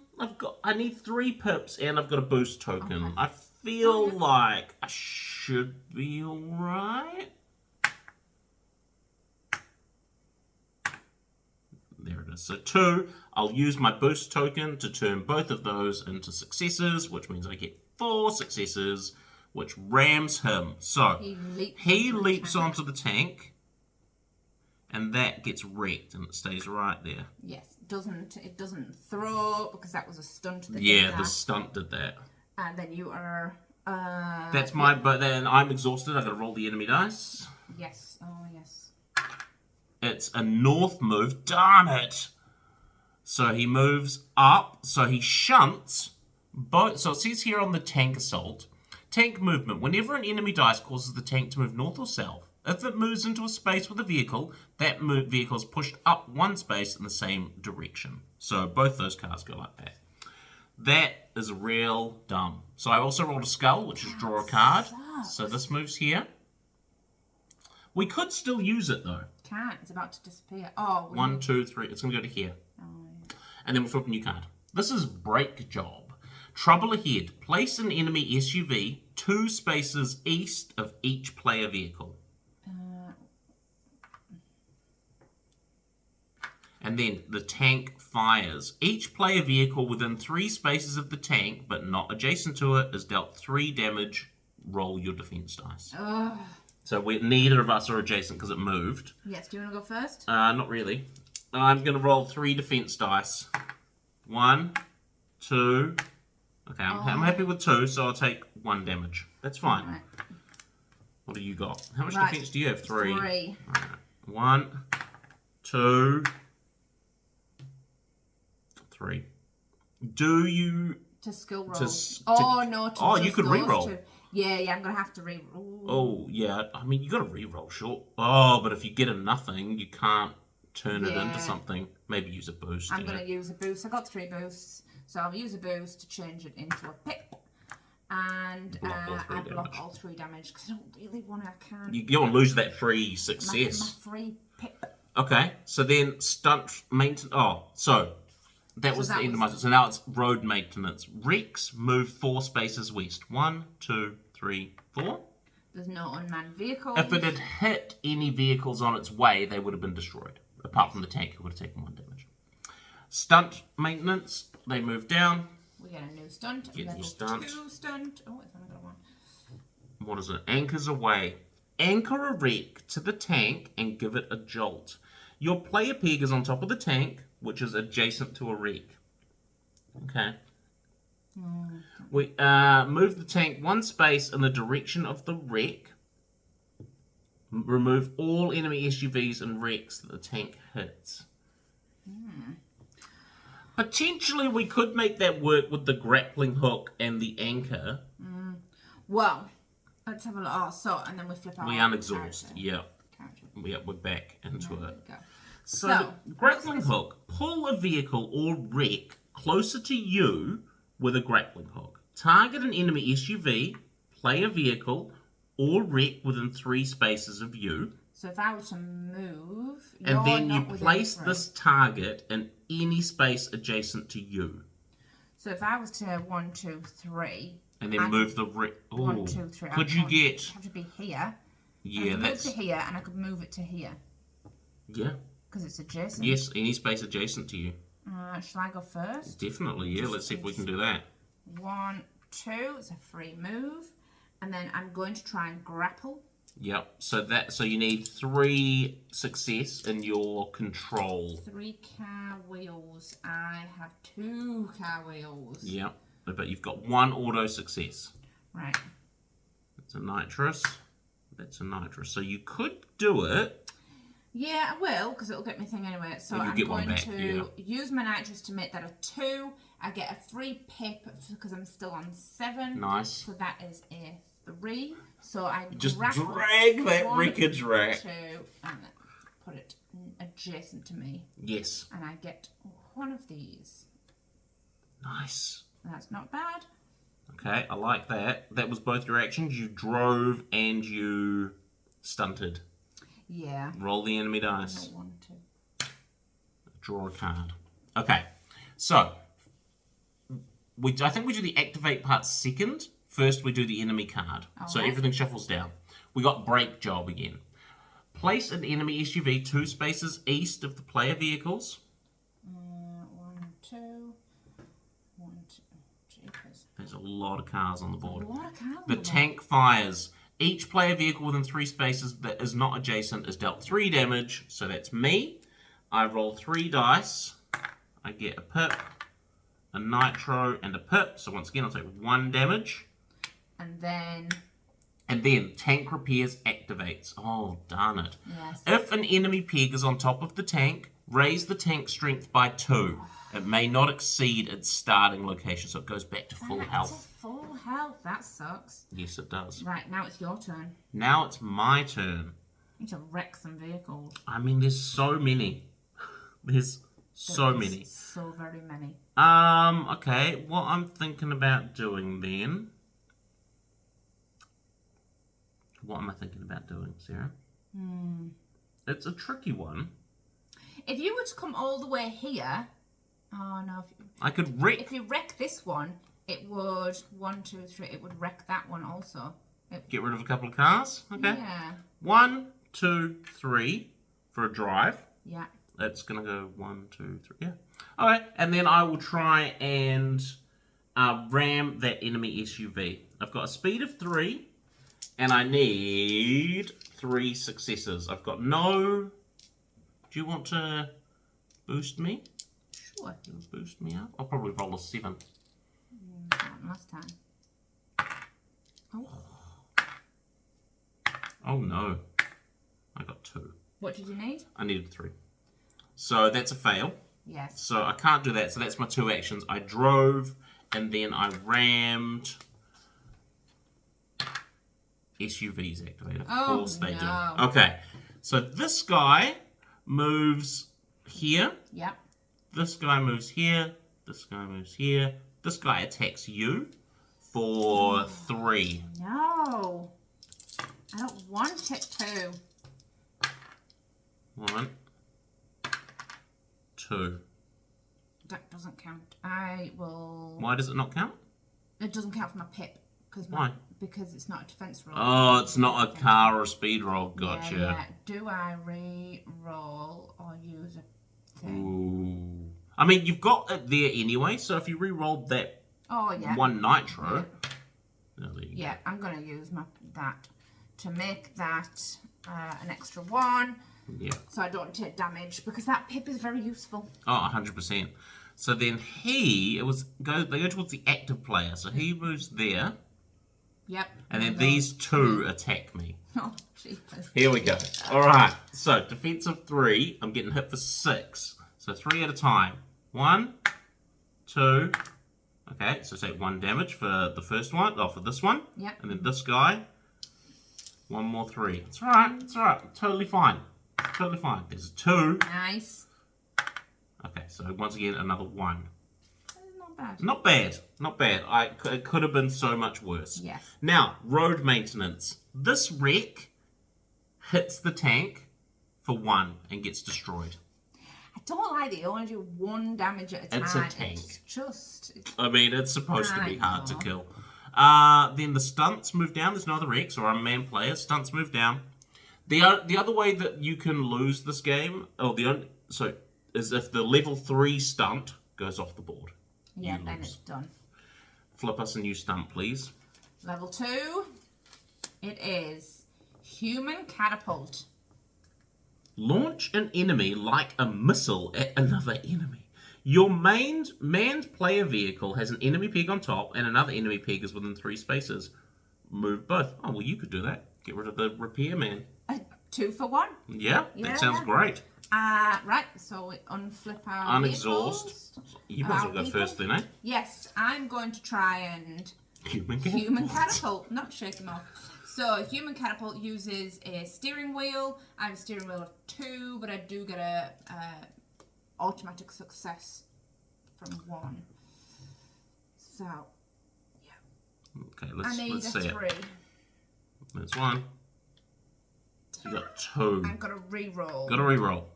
need 3 pips and I've got a boost token. Okay. I feel like I should be alright. There it is. So 2, I'll use my boost token to turn both of those into successes, which means I get 4 successes, which rams him. So he leaps onto the tank, and that gets wrecked, and it stays right there. Yes, it doesn't throw because that was a stunt. Yeah, the stunt did that. And then you are. That's my. But then I'm exhausted. I've got to roll the enemy dice. Yes. Oh yes. It's a north move. Darn it! So he moves up. So he shunts both. So it says here on the tank assault, tank movement. Whenever an enemy dice causes the tank to move north or south, if it moves into a space with a vehicle, that vehicle is pushed up 1 space in the same direction. So both those cars go like that. That is real dumb. So I also rolled a skull, which is draw a card. So this moves here. We could still use it though. Can't. It's about to disappear. Oh. 1, 2, 3. It's going to go to here. Oh, yeah. And then we'll flip a new card. This is break job. Trouble ahead. Place an enemy SUV 2 spaces east of each player vehicle. And then the tank fires. Each player vehicle within 3 spaces of the tank, but not adjacent to it, is dealt 3 damage. Roll your defense dice. Ugh. So neither of us are adjacent because it moved. Yes, do you want to go first? Not really. I'm going to roll 3 defense dice. 1, 2. Okay, I'm happy with 2, so I'll take 1 damage. That's fine. Right. What do you got? How much defense do you have? 3. 3. Right. 1, 2, 3. Do you... To skill roll. No. You could re-roll. Yeah, I'm going to have to re-roll. Oh, yeah. I mean, you got to re-roll, sure. Oh, but if you get a nothing, you can't turn it into something. Maybe use a boost. I'm going to use a boost. I got 3 boosts, so I'll use a boost to change it into a pip. And I block all 3 damage because I don't really want to. I can't. You don't want to lose that free success. My free pip. Okay, so then stunt maintenance. Oh, so That was the end of my... So now it's road maintenance. Rex, move 4 spaces west. 1, 2, 3, 4. There's no unmanned vehicles. If it had hit any vehicles on its way, they would have been destroyed. Apart from the tank, who would have taken 1 damage. Stunt maintenance, they move down. We get a new stunt. Get a new stunt. 2 stunt. Oh, it's only got 1. What is it? Anchors away. Anchor a wreck to the tank and give it a jolt. Your player peg is on top of the tank, which is adjacent to a wreck. Okay. We move the tank 1 space in the direction of the wreck. Remove all enemy SUVs and wrecks that the tank hits. Potentially, we could make that work with the grappling hook and the anchor. Well, let's have a look. Oh, so, and then we flip out. We unexhaust. Yeah. We're back into it. Go. So, grappling hook. Pull a vehicle or wreck closer to you with a grappling hook. Target an enemy SUV, play a vehicle, or wreck within 3 spaces of you. So if I were to move, and then you place this target in any space adjacent to you. So if I was to 1, 2, 3, and then move the wreck. 1, 2, 3. Could you get? Have to be here. Yeah, that's. Move to here, and I could move it to here. Yeah. Because it's adjacent. Yes, any space adjacent to you. Shall I go first? Definitely, yeah. Let's see if we can do that. 1, 2. It's a free move, and then I'm going to try and grapple. Yep. So you need 3 success in your control. 3 car wheels. I have 2 car wheels. Yep. But you've got 1 auto success. Right. That's a nitrous. That's a nitrous. So you could do it. Yeah, I will, because it'll get me thing anyway. So I'm going to use my nitrous to make that a 2. I get a free pip because I'm still on 7. Nice. So that is a 3. So I just drag that wreckage rack. 2, and put it adjacent to me. Yes. And I get 1 of these. Nice. That's not bad. Okay, I like that. That was both your actions. You drove and you stunted. Yeah. Roll the enemy dice. I want to. Draw a card. Okay, so I think we do the activate part second. First, we do the enemy card. So everything shuffles down. We got brake job again. Place an enemy SUV 2 spaces east of the player vehicles. 1, 2. 1, 2. Jeepers. There's a lot of cars on the board. A lot of cars. The tank fires. Each player vehicle within 3 spaces that is not adjacent is dealt 3 damage. So that's me. I roll 3 dice. I get a pip, a nitro, and a pip. So once again, I'll take 1 damage. And then tank repairs activates. Oh, darn it. Yes. If an enemy peg is on top of the tank, raise the tank strength by 2. It may not exceed its starting location, so it goes back to full health. Full health. That sucks. Yes, it does. Right, now it's your turn. Now it's my turn. You need to wreck some vehicles. I mean, there's so many. There's so many. So very many. Okay, what I'm thinking about doing then... What am I thinking about doing, Sarah? It's a tricky one. If you were to come all the way here... Oh, no. I could wreck... If you wreck this one, it would... 1, 2, 3... It would wreck that one also. Get rid of a couple of cars? Okay. Yeah. 1, 2, 3 for a drive. Yeah. That's going to go 1, 2, 3. Yeah. Alright, and then I will try and ram that enemy SUV. I've got a speed of 3. And I need 3 successes. I've got no... Do you want to boost me? Sure. Boost me up? I'll probably roll a 7. Not last time. Oh. Oh no. I got 2. What did you need? I needed 3. So that's a fail. Yes. So I can't do that. So that's my 2 actions. I drove and then I rammed... SUVs activated. Of course they do. Okay, so this guy moves here. Yep. This guy moves here. This guy moves here. This guy attacks you for 3. No. I don't want it to. 1, 2. that doesn't count. I will... Why does it not count? It doesn't count for my pip. Why? Because it's not a defense roll. Oh, it's not a car or a speed roll. Gotcha. Yeah. Do I re-roll or use a thing? Ooh. I mean, you've got it there anyway, so if you re-rolled that one nitro... Yeah, oh, there you go. I'm going to use that to make that an extra 1. Yeah. So I don't take damage, because that pip is very useful. Oh, 100%. So then they go towards the active player, so he moves there. Yep. And then these 2 attack me. Oh, jeepers. Here we go. Alright, so defensive 3, I'm getting hit for 6. So 3 at a time. 1, 2, okay, so take 1 damage for the first one, for this one. Yep. And then this guy, 1 more 3. It's alright, totally fine. Totally fine. There's a 2. Nice. Okay, so once again, another 1. Not bad. Not bad. It could have been so much worse. Yes. Now, road maintenance. This wreck hits the tank for 1 and gets destroyed. I don't like that you only do 1 damage at a time. It's a tank. It's just... I mean, it's supposed to be hard to kill. Then the stunts move down. There's no other wrecks or unmanned players. Stunts move down. The other way that you can lose this game, is if the level 3 stunt goes off the board. Yeah, then it's done. Flip us a new stunt, please. Level 2, it is Human Catapult. Launch an enemy like a missile at another enemy. Your manned player vehicle has an enemy peg on top and another enemy peg is within 3 spaces. Move both. Oh, well, you could do that. Get rid of the repairman. 2 for 1. Yeah, that sounds great. Right, so we unflip our Unexhaust. vehicles. You might as well go first then, eh? Yes, I'm going to try and... Human Catapult. Not shake them off. So, Human Catapult uses a steering wheel. I have a steering wheel of 2, but I do get a automatic success from 1. So, yeah. Okay, let's see I need a 3. There's 1. You got 2. I've got to re-roll. Got to re-roll.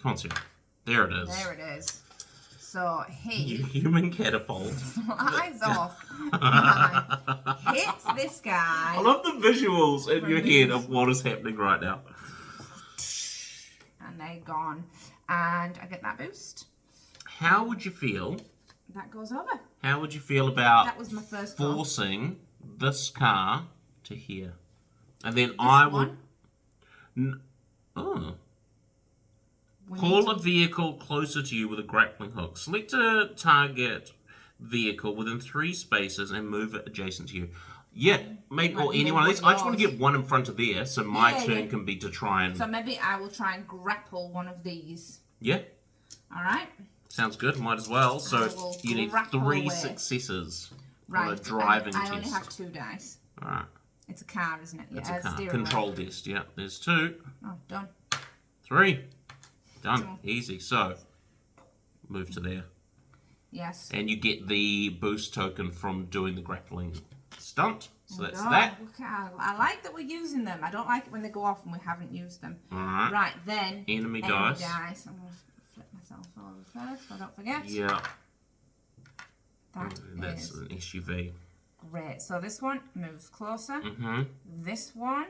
Come on, Sarah. There it is. There it is. So he... Human Catapult. Eyes off. Hits this guy. I love the visuals in your head of what is happening right now. And they're gone. And I get that boost. How would you feel... That goes over. How would you feel about that was my first forcing this car to here? And then Call a vehicle closer to you with a grappling hook. Select a target vehicle within 3 spaces and move it adjacent to you. Yeah, maybe, or any one of these. I just want to get 1 in front of there, so my turn can be to try and... So maybe I will try and grapple one of these. Yeah. Alright. Sounds good, might as well. So you need 3 successes on a driving test. I only have 2 dice. Alright. It's a car, isn't it? Yeah, it's a car. Control test, yeah. There's 2. Oh, done. 3. Done. Easy. So, move to there. Yes. And you get the boost token from doing the grappling stunt. So that's that. I like that we're using them. I don't like it when they go off and we haven't used them. Alright. Right, then. Enemy dice. I'm going to flip myself over first so I don't forget. Yeah. That's an SUV. Great. So this one moves closer. Mm-hmm. This one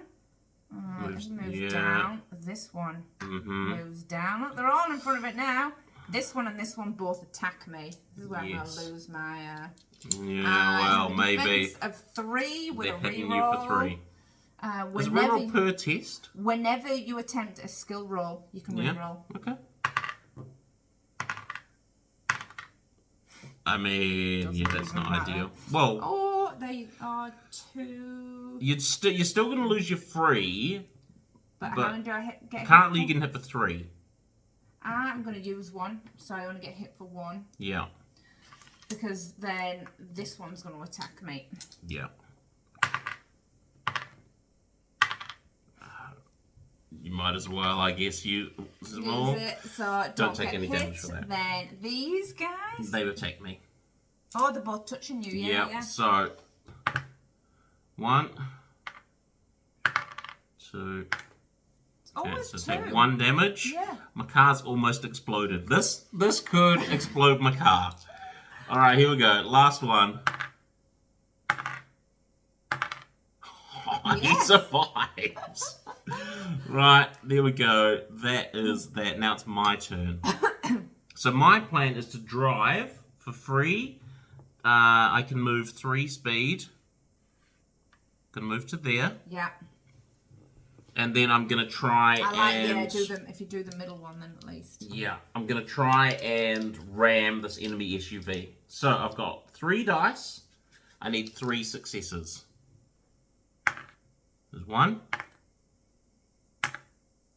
moves down. This one moves down. Look, they're all in front of it now. This one and this one both attack me. This is where I'm going to lose my... well, maybe. Of 3 with They're a hitting reroll. you for 3. Is a reroll per test? Whenever you attempt a skill roll, you can reroll. Okay. I mean, that's not ideal. Well... Oh, they are 2... You're still going to lose your 3. But how many do I get? Currently, you can hit for 3. I'm going to use 1, so I only get hit for 1. Yeah. Because then this one's going to attack me. Yeah. You might as well, I guess, use it. So don't take any damage for that. Then these guys... They attack me. Oh, they're both touching you, yeah. So, 1, 2, Oh, Okay, it's so 2. take 1 damage. Yeah. My car's almost exploded. This could explode my car. All right, here we go. Last one. Oh, he Yes. survives. Right, there we go. That is that. Now it's my turn. So my plan is to drive for free. I can move 3 speed. Can move to there. Yeah. And then I'm going to try do them. If you do the middle one, then at least. Yeah, I'm going to try and ram this enemy SUV. So I've got 3 dice. I need 3 successes. There's 1.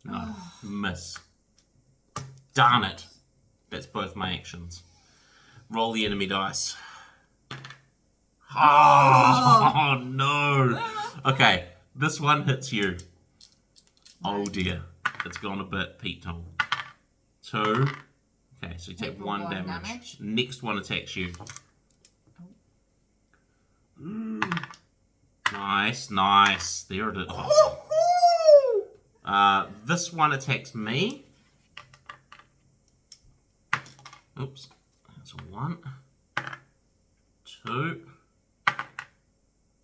No, miss. Darn it. That's both my actions. Roll the enemy dice. Oh no. Okay, this one hits you. Oh dear. It's gone a bit Pete Tong. 2. Okay, so you take 1 damage. Next one attacks you. Ooh. Nice, nice. There it is. This one attacks me. Oops. That's a 1. 2.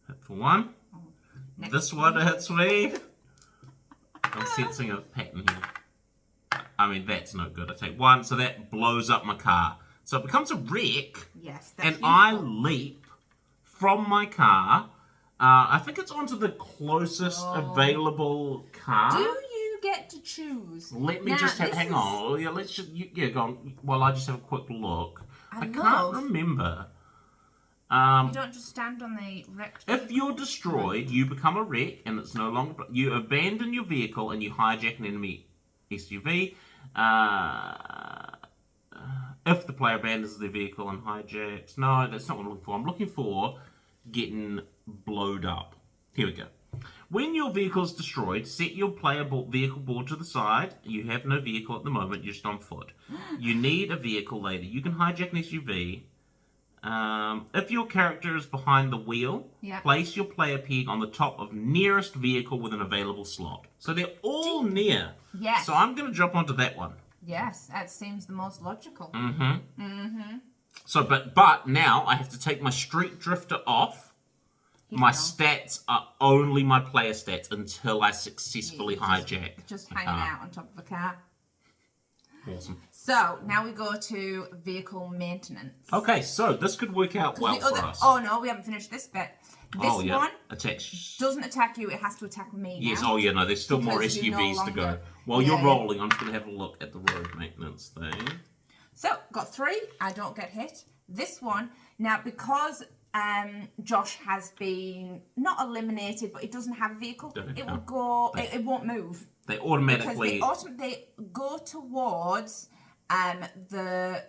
Hit for 1. This one hits me. I'm sensing a pattern here. I mean, that's no good. I take 1, so that blows up my car. So it becomes a wreck. Yes, that's and I leap from my car. I think it's onto the closest available car. Do you get to choose? Let me just have, hang on. Yeah, let's just, yeah, go on. Well, I just have a quick look. I can't remember. You don't just stand on the wrecked. If you're destroyed, you become a wreck, and it's no longer. You abandon your vehicle and you hijack an enemy SUV. If the player abandons their vehicle and hijacks, no, that's not what I'm looking for. I'm looking for getting blowed up. Here we go. When your vehicle is destroyed, set your player vehicle board to the side. You have no vehicle at the moment, you're just on foot. You need a vehicle later. You can hijack an SUV. If your character is behind the wheel, place your player peg on the top of nearest vehicle with an available slot. So they're all near. Yes. So I'm going to jump onto that one. Yes, that seems the most logical. So, but now I have to take my street drifter off. My stats are only my player stats until I successfully hijack. Just hanging out on top of a car. Awesome. So now we go to vehicle maintenance. Okay, so this could work out well for us. Oh no, we haven't finished this bit. This one attacks. Doesn't attack you, it has to attack me now. Yes, oh yeah, no, there's still more SUVs to go. While you're rolling, I'm just going to have a look at the road maintenance thing. So, got 3, I don't get hit. This one, now because Josh has been not eliminated, but he doesn't have a vehicle, it will go, it won't move. They automatically... Because they go towards the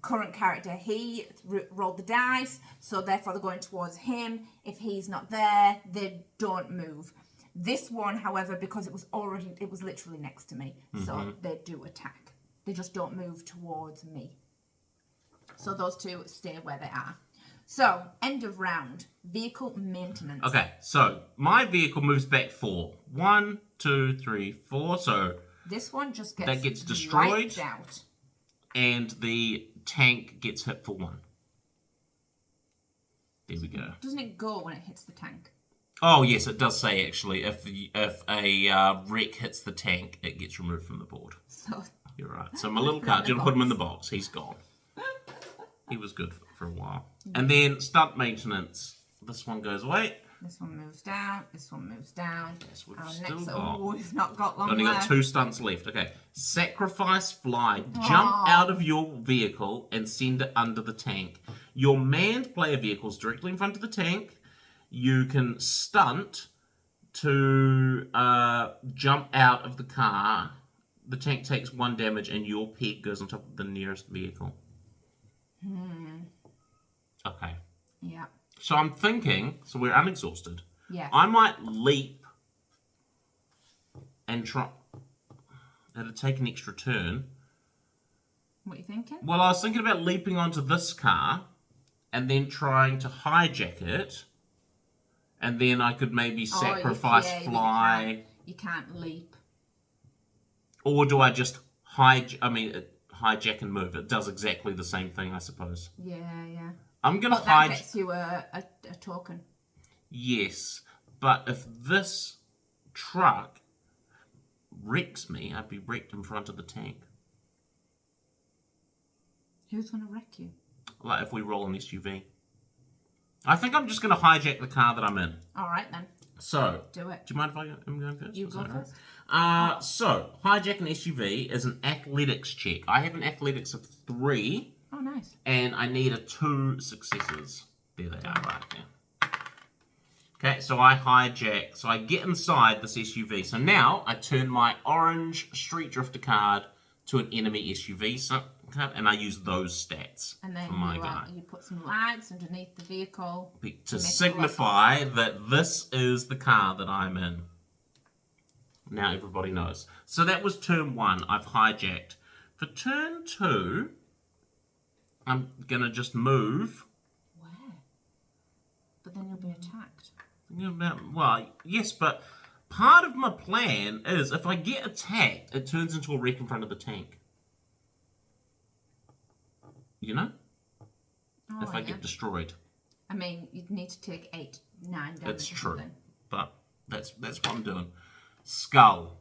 current character. He rolled the dice, so therefore they're going towards him. If he's not there, they don't move. This one, however, because it was literally next to me, so they do attack. They just don't move towards me. So those 2 stay where they are. So, end of round. Vehicle maintenance. Okay, so my vehicle moves back 4. 1, 2, 3, 4. So this one just gets, that gets destroyed wiped out. And the tank gets hit for 1. There we go. Doesn't it go when it hits the tank? Oh yes, it does say actually if a wreck hits the tank, it gets removed from the board. So you're right. So my little car, do you want to put him in the box? He's gone. He was good for a while. And then stunt maintenance. This one goes away. This one moves down. This one moves down. Yes, we've not got long Only left. got 2 stunts left. Okay. Sacrifice fly. Jump out of your vehicle and send it under the tank. Your manned player vehicle is directly in front of the tank. You can stunt to jump out of the car. The tank takes 1 damage and your peg goes on top of the nearest vehicle. Okay. Yeah. So I'm thinking, so we're unexhausted. Yeah. I might leap and try. It'll take an extra turn. What are you thinking? Well, I was thinking about leaping onto this car and then trying to hijack it. And then I could maybe sacrifice fly. You can't leap. Or do I just hijack and move? It does exactly the same thing, I suppose. Yeah, yeah. I'm going to But that hijack... gets you a token. Yes, but if this truck wrecks me, I'd be wrecked in front of the tank. Who's going to wreck you? Like if we roll an SUV. I think I'm just going to hijack the car that I'm in. All right, then. So, do it. Do you mind if I'm going first? You go first. So, hijack an SUV is an athletics check. I have an athletics of 3. Oh, nice. And I need 2 successes. There they are, right there. Okay, so I hijack. So I get inside this SUV. So now I turn my orange Street Drifter card to an enemy SUV card, and I use those stats and then for my guy. You put some lights underneath the vehicle. To signify that this is the car that I'm in. Now everybody knows. So that was turn 1. I've hijacked. For turn 2, I'm going to just move. Where? But then you'll be attacked. Well, yes, but part of my plan is if I get attacked, it turns into a wreck in front of the tank. You know? Oh, if I get destroyed. I mean, you'd need to take 8, 9 damage. That's or true. something. But that's what I'm doing. Skull.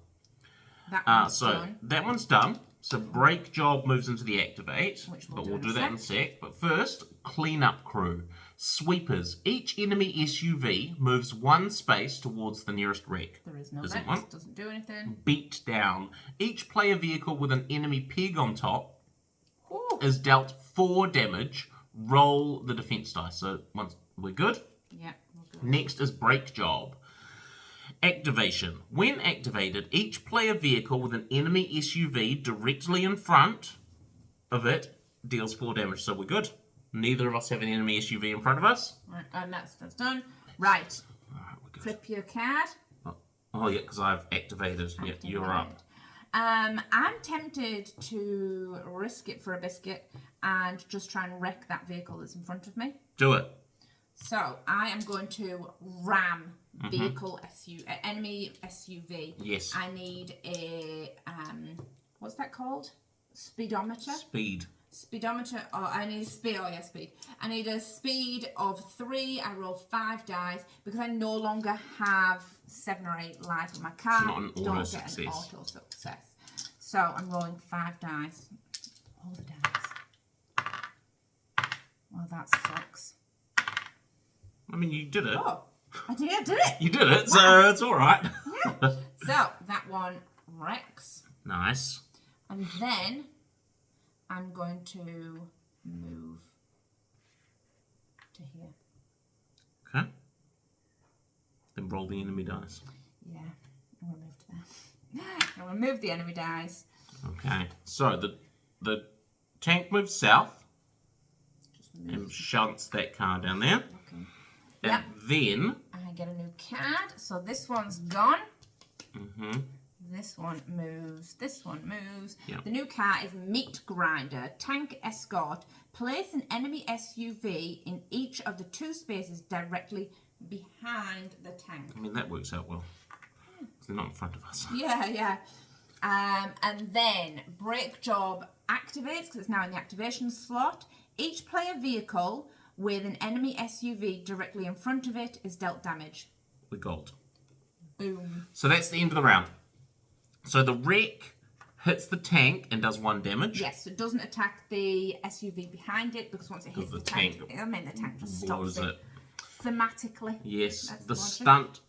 That one's So done. that one's done. So brake job moves into the activate. Which But we'll do that in a sec. But first, cleanup crew. Sweepers. Each enemy SUV moves 1 space towards the nearest wreck. There is no Isn't X, one? doesn't do anything. Beat down. Each player vehicle with an enemy peg on top Ooh. is dealt 4 damage. Roll the defense dice. So once we're good. Yeah, we're good. Next is brake job. Activation. When activated, each player vehicle with an enemy SUV directly in front of it deals 4 damage. So we're good. Neither of us have an enemy SUV in front of us. Right, and that's done. Right. Alright, we're good. Flip your card. Oh yeah, because I've activated. Yeah, you're up. I'm tempted to risk it for a biscuit and just try and wreck that vehicle that's in front of me. Do it. So I am going to ram vehicle enemy SUV. Yes. I need a what's that called? Speedometer. Speedometer. Oh, I need a speed. Oh yeah, speed. I need a speed of 3. I roll 5 dice because I no longer have 7 or 8 lives on my car. Not an auto Don't success. get an auto success. So I'm rolling 5 dice. Roll the dice. Well, that sucks. I mean, you did it. Oh, I did it. You did it, so it's all right. Yeah. So that one wrecks. Nice. And then I'm going to move to here. Okay. Then roll the enemy dice. Yeah, I'm going to move to there. I'm going to move the enemy dice. Okay. So the tank moves south Just move. and shunts that car down there. Okay. And Yep. then I get a new card. So this one's gone. mm-hmm. This one moves. This one moves. Yep. The new car is Meat Grinder, Tank Escort. Place an enemy SUV in each of the 2 spaces directly behind the tank. I mean, that works out well. 'Cause they're not in front of us. Yeah, yeah. And then brake job activates because it's now in the activation slot. Each player vehicle with an enemy SUV directly in front of it is dealt damage. We gold. Boom. So that's the end of the round. So the wreck hits the tank and does 1 damage. Yes, it doesn't attack the SUV behind it because once it hits the tank, I mean the tank just stops it. Thematically. Yes. That's The logic. stunt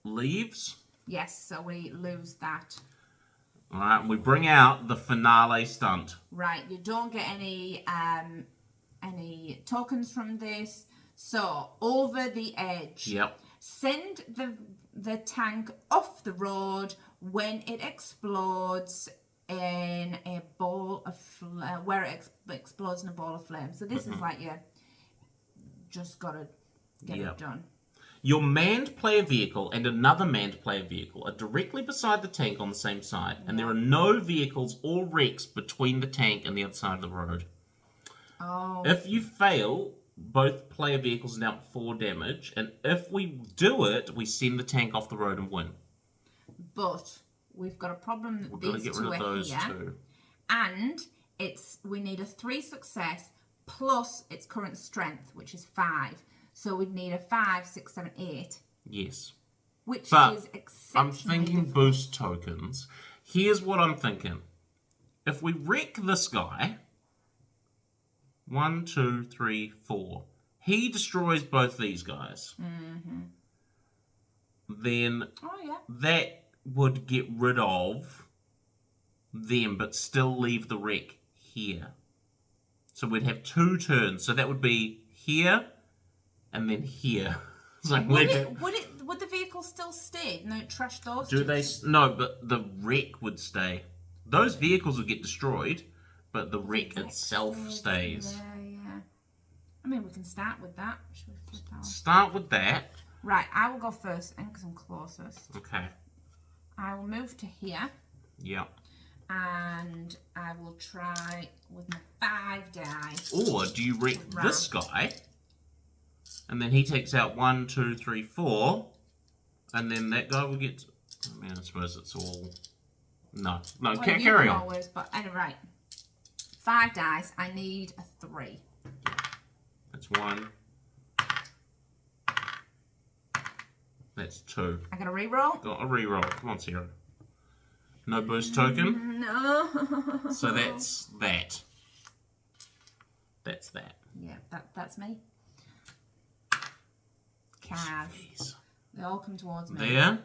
leaves. Yes, so we lose that. All right, we bring out the finale stunt. Right, you don't get any tokens from this. So over the edge. Yep. Send the tank off the road when it explodes in a ball of where it explodes in a ball of flame. So this is like you just gotta get it done. Your manned player vehicle and another manned player vehicle are directly beside the tank on the same side, and there are no vehicles or wrecks between the tank and the other side of the road. Oh. If you fail, both player vehicles are dealt 4 damage, and if we do it, we send the tank off the road and win. But we've got a problem that We've got to these get two rid of are those here. two. And we need a 3 success plus its current strength, which is 5. So we'd need a 5, 6, 7, 8. Yes. Which But is exceptionally I'm thinking difficult. boost tokens. Here's what I'm thinking. If we wreck this guy, 1, 2, 3, 4, he destroys both these guys. Mm-hmm. Then Oh, yeah. that would get rid of them, but still leave the wreck here. So we'd have 2 turns. So that would be here and then here. So Would the vehicle still stay? No, trash those do two? they? No, but the wreck would stay. Those vehicles would get destroyed, but the wreck itself stays. Yeah. I mean, we can start with that. Should we flip out? Start with that. Right, I will go first then because I'm closest. Okay. I will move to here. Yeah. And I will try with my 5 die. Or do you wreck this guy, and then he takes out 1, 2, 3, 4, and then that guy will get. I mean, I suppose it's all. No, Well, carry on. Always, but anyway, right. 5 dice. I need a 3. That's 1. That's 2. I got a reroll. Got a reroll. Come on, Sarah. No boost token. No. So that's that. That's that. Yeah, that's me. Cards. Jeez. They all come towards me. There.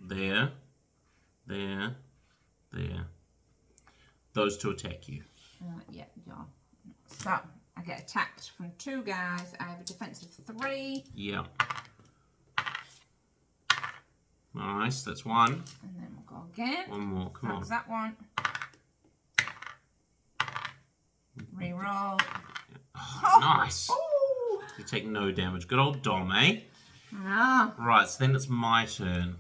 Yeah. There. Those 2 attack you. Yeah. So I get attacked from 2 guys. I have a defensive 3. Yeah. Nice, that's 1. And then we'll go again. One more, come on. That one. Reroll. Oh, nice. Ooh. You take no damage. Good old Dom, eh? Ah. Right, so then it's my turn.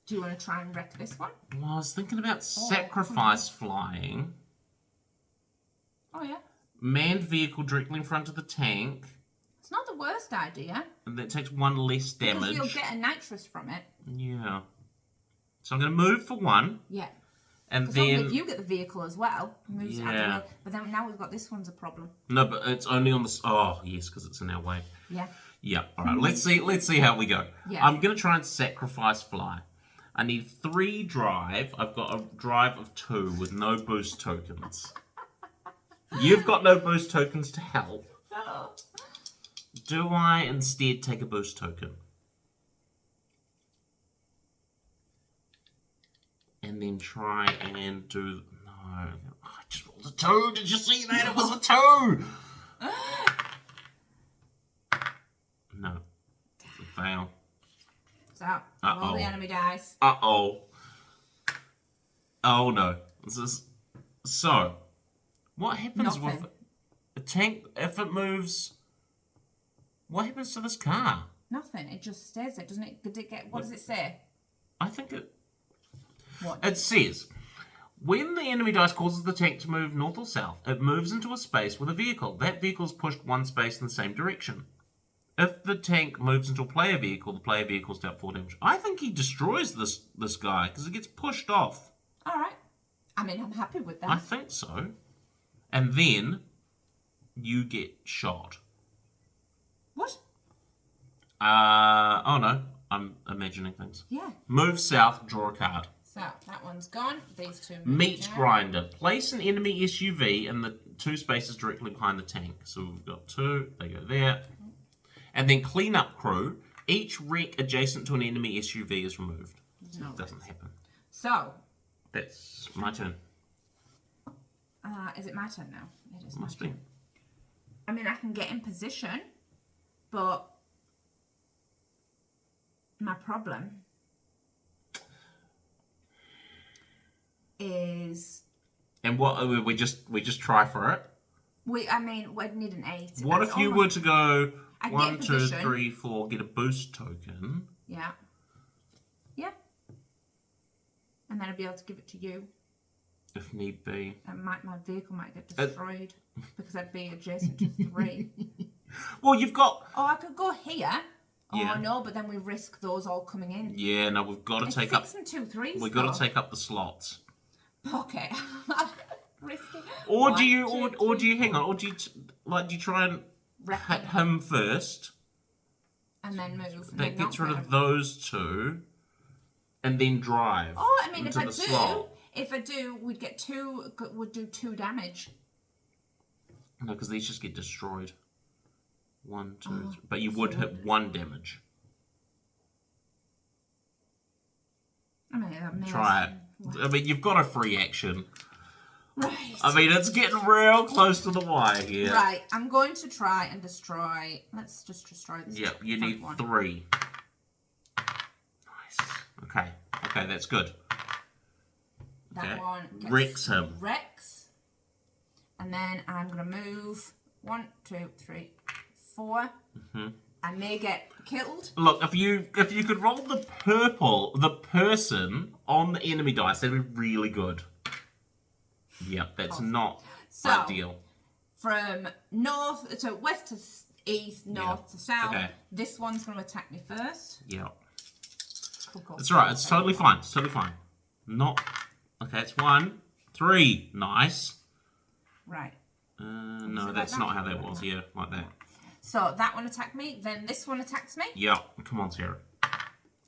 Do you want to try and wreck this one? Well, I was thinking about sacrifice flying. Oh, yeah. Manned vehicle directly in front of the tank. It's not the worst idea. And that takes 1 less damage. Because you'll get a nitrous from it. Yeah. So I'm going to move for 1. Yeah. And Because then... if you get the vehicle as well, it moves out the Yeah. way. But then now we've got this one's a problem. No, but it's only on the... Oh, yes, because it's in our way. Yeah. Yeah, all right. Let's see how we go. Yeah. I'm going to try and sacrifice fly. I need 3 drive. I've got a drive of 2 with no boost tokens. You've got no boost tokens to help. Oh. Do I instead take a boost token? And then try and do... No. I just rolled a 2. Did you see that? It was a 2! No. It's a fail. So, roll the enemy dice. Uh-oh. Oh, no. This is... So, what happens with a tank if it moves... What happens to this car? Nothing. It just stays there, doesn't it? Did it get... What does it say? I think it... What? It says, when the enemy dice causes the tank to move north or south, it moves into a space with a vehicle. That vehicle is pushed 1 space in the same direction. If the tank moves into a player vehicle, the player vehicle is dealt 4 damage. I think he destroys this guy because it gets pushed off. All right. I mean, I'm happy with that. I think so. And then you get shot. What? Oh no, I'm imagining things. Yeah. Move south, draw a card. So, that one's gone. These 2 move Meat down. grinder. Place an enemy SUV in the 2 spaces directly behind the tank. So we've got 2, they go there. And then cleanup crew. Each wreck adjacent to an enemy SUV is removed. So it doesn't happen. So. That's my turn. Is it my turn now? It is Must my be. turn. I mean, I can get in position, but my problem is... And what we just try for it. I mean, we'd need an 8. What if you were to go I can 1, get in 2, position. 3, 4, get a boost token? Yeah. Yeah. And then I'd be able to give it to you. If need be. And my vehicle might get destroyed because I'd be adjacent to 3. Well, you've got... Oh, I could go here Yeah. Oh no, but then we risk those all coming in. Yeah, no, we've got to It's take up. 6 and 2 3s. We've got to take up the slots. Okay. Risky. Or do 1, you, 2, or do 3, you hang 4. on? Or do you do you try and Reckon. hit him first? And then move. That gets rid of those two, and then drive. Oh, I mean, into the slot. if I do, we'd get 2. Would do 2 damage. No, because these just get destroyed. 1, 2, 3. But you would hit 1 damage. I mean, that may Try it. I mean, you've got a free action. Right. I mean, it's getting real close to the wire here. Right, I'm going to try and destroy. Let's just destroy this. Yep, you front need one. 3. Nice. Okay. Okay, that's good. That Okay. one gets Wrecks him. Rex. And then I'm going to move 1, 2, 3, 4. Mm-hmm. I may get killed. Look, if you could roll the person on the enemy dice, that'd be really good. Yep, that's not So, ideal. From west to east, north to south. Okay. This one's going to attack me first. Yep. Cool. It's right. It's totally fine. It's totally fine. Not okay. It's 1, 3. Nice. Right. No, like that's that? not how that was. Yeah, like that. So that one attacked me. Then this one attacks me. Yep. Come on, Sarah.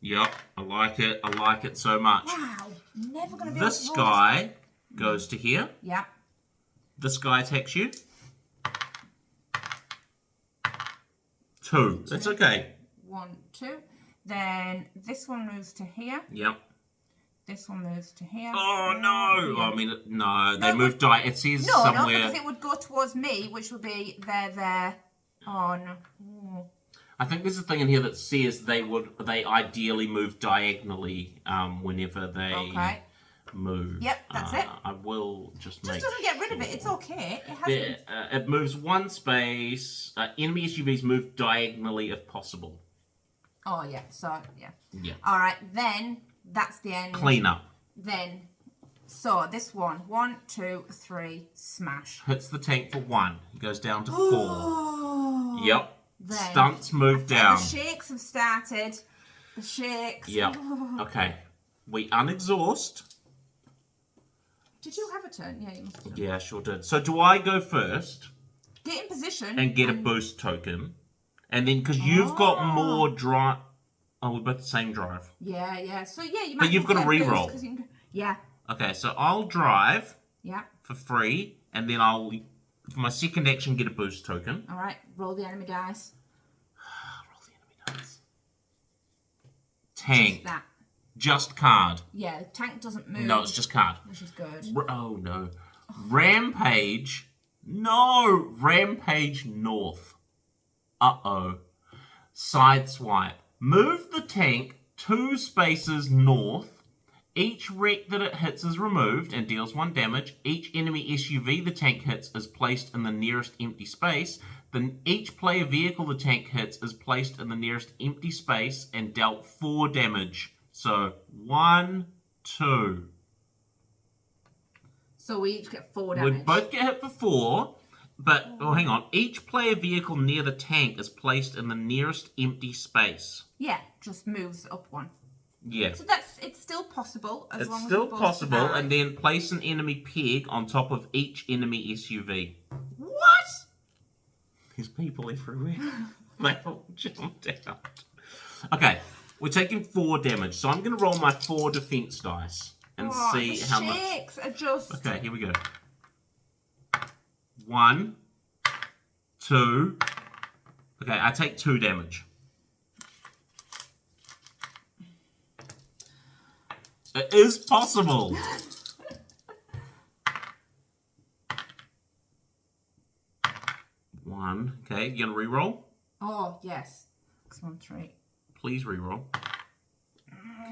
Yep. I like it. I like it so much. Wow. Never going to be This able to roll guy goes to here. Yeah. This guy attacks you. 2. That's okay. 1, 2. Then this one moves to here. Yep. This one moves to here. Oh no! Yeah. I mean, no. They No, moved. It says No, somewhere. because it would go towards me, which would be there. Oh no. Ooh. I think there's a thing in here that says they ideally move diagonally whenever they Okay. move. Yep, that's it. I will just make. Just doesn't get rid of it. It's okay. It has. Yeah, it moves 1 space. Enemy SUVs move diagonally if possible. Oh yeah. So yeah. Yeah. All right. Then that's the end. Clean up. Then. So this one. 1, 2, 3. Smash. Hits the tank for 1. He goes down to 4. Oh. Yep. Then Stunts move down. The shakes have started. The shakes. Yep. Okay. We unexhaust. Did you have a turn? Yeah, you must have done. Yeah, sure did. So do I go first Get in position. and get a boost token? And then, because you've got more drive... Oh, we're both the same drive. Yeah. So yeah, you might. But you've got to get boost re-roll. 'cause you can- Yeah. Okay, so I'll drive Yeah. for free, and then I'll, for my second action, get a boost token. All right. Roll the enemy dice. Roll the enemy dice. Tank. That. Just card. Yeah. The tank doesn't move. No, it's just card. Which is good. Oh, no. Rampage. No! Rampage north. Uh-oh. Sideswipe. Move the tank 2 spaces north. Each wreck that it hits is removed and deals 1 damage. Each enemy SUV the tank hits is placed in the nearest empty space. Then each player vehicle the tank hits is placed in the nearest empty space and dealt 4 damage. So 1, 2. So we each get 4 We damage. both get hit for 4, but hang on. Each player vehicle near the tank is placed in the nearest empty space. Yeah. Just moves up 1. Yeah. So it's still possible as long It's as still we both possible, survive. and then place an enemy peg on top of each enemy SUV. What? There's people everywhere. They all jumped out. Okay, we're taking 4 damage, so I'm going to roll my 4 defense dice and see the how much. shakes are just. Okay, here we go. 1, 2. Okay, I take 2 damage. It is possible. One. Okay, you gonna reroll? Oh yes. 1, 3. Please reroll.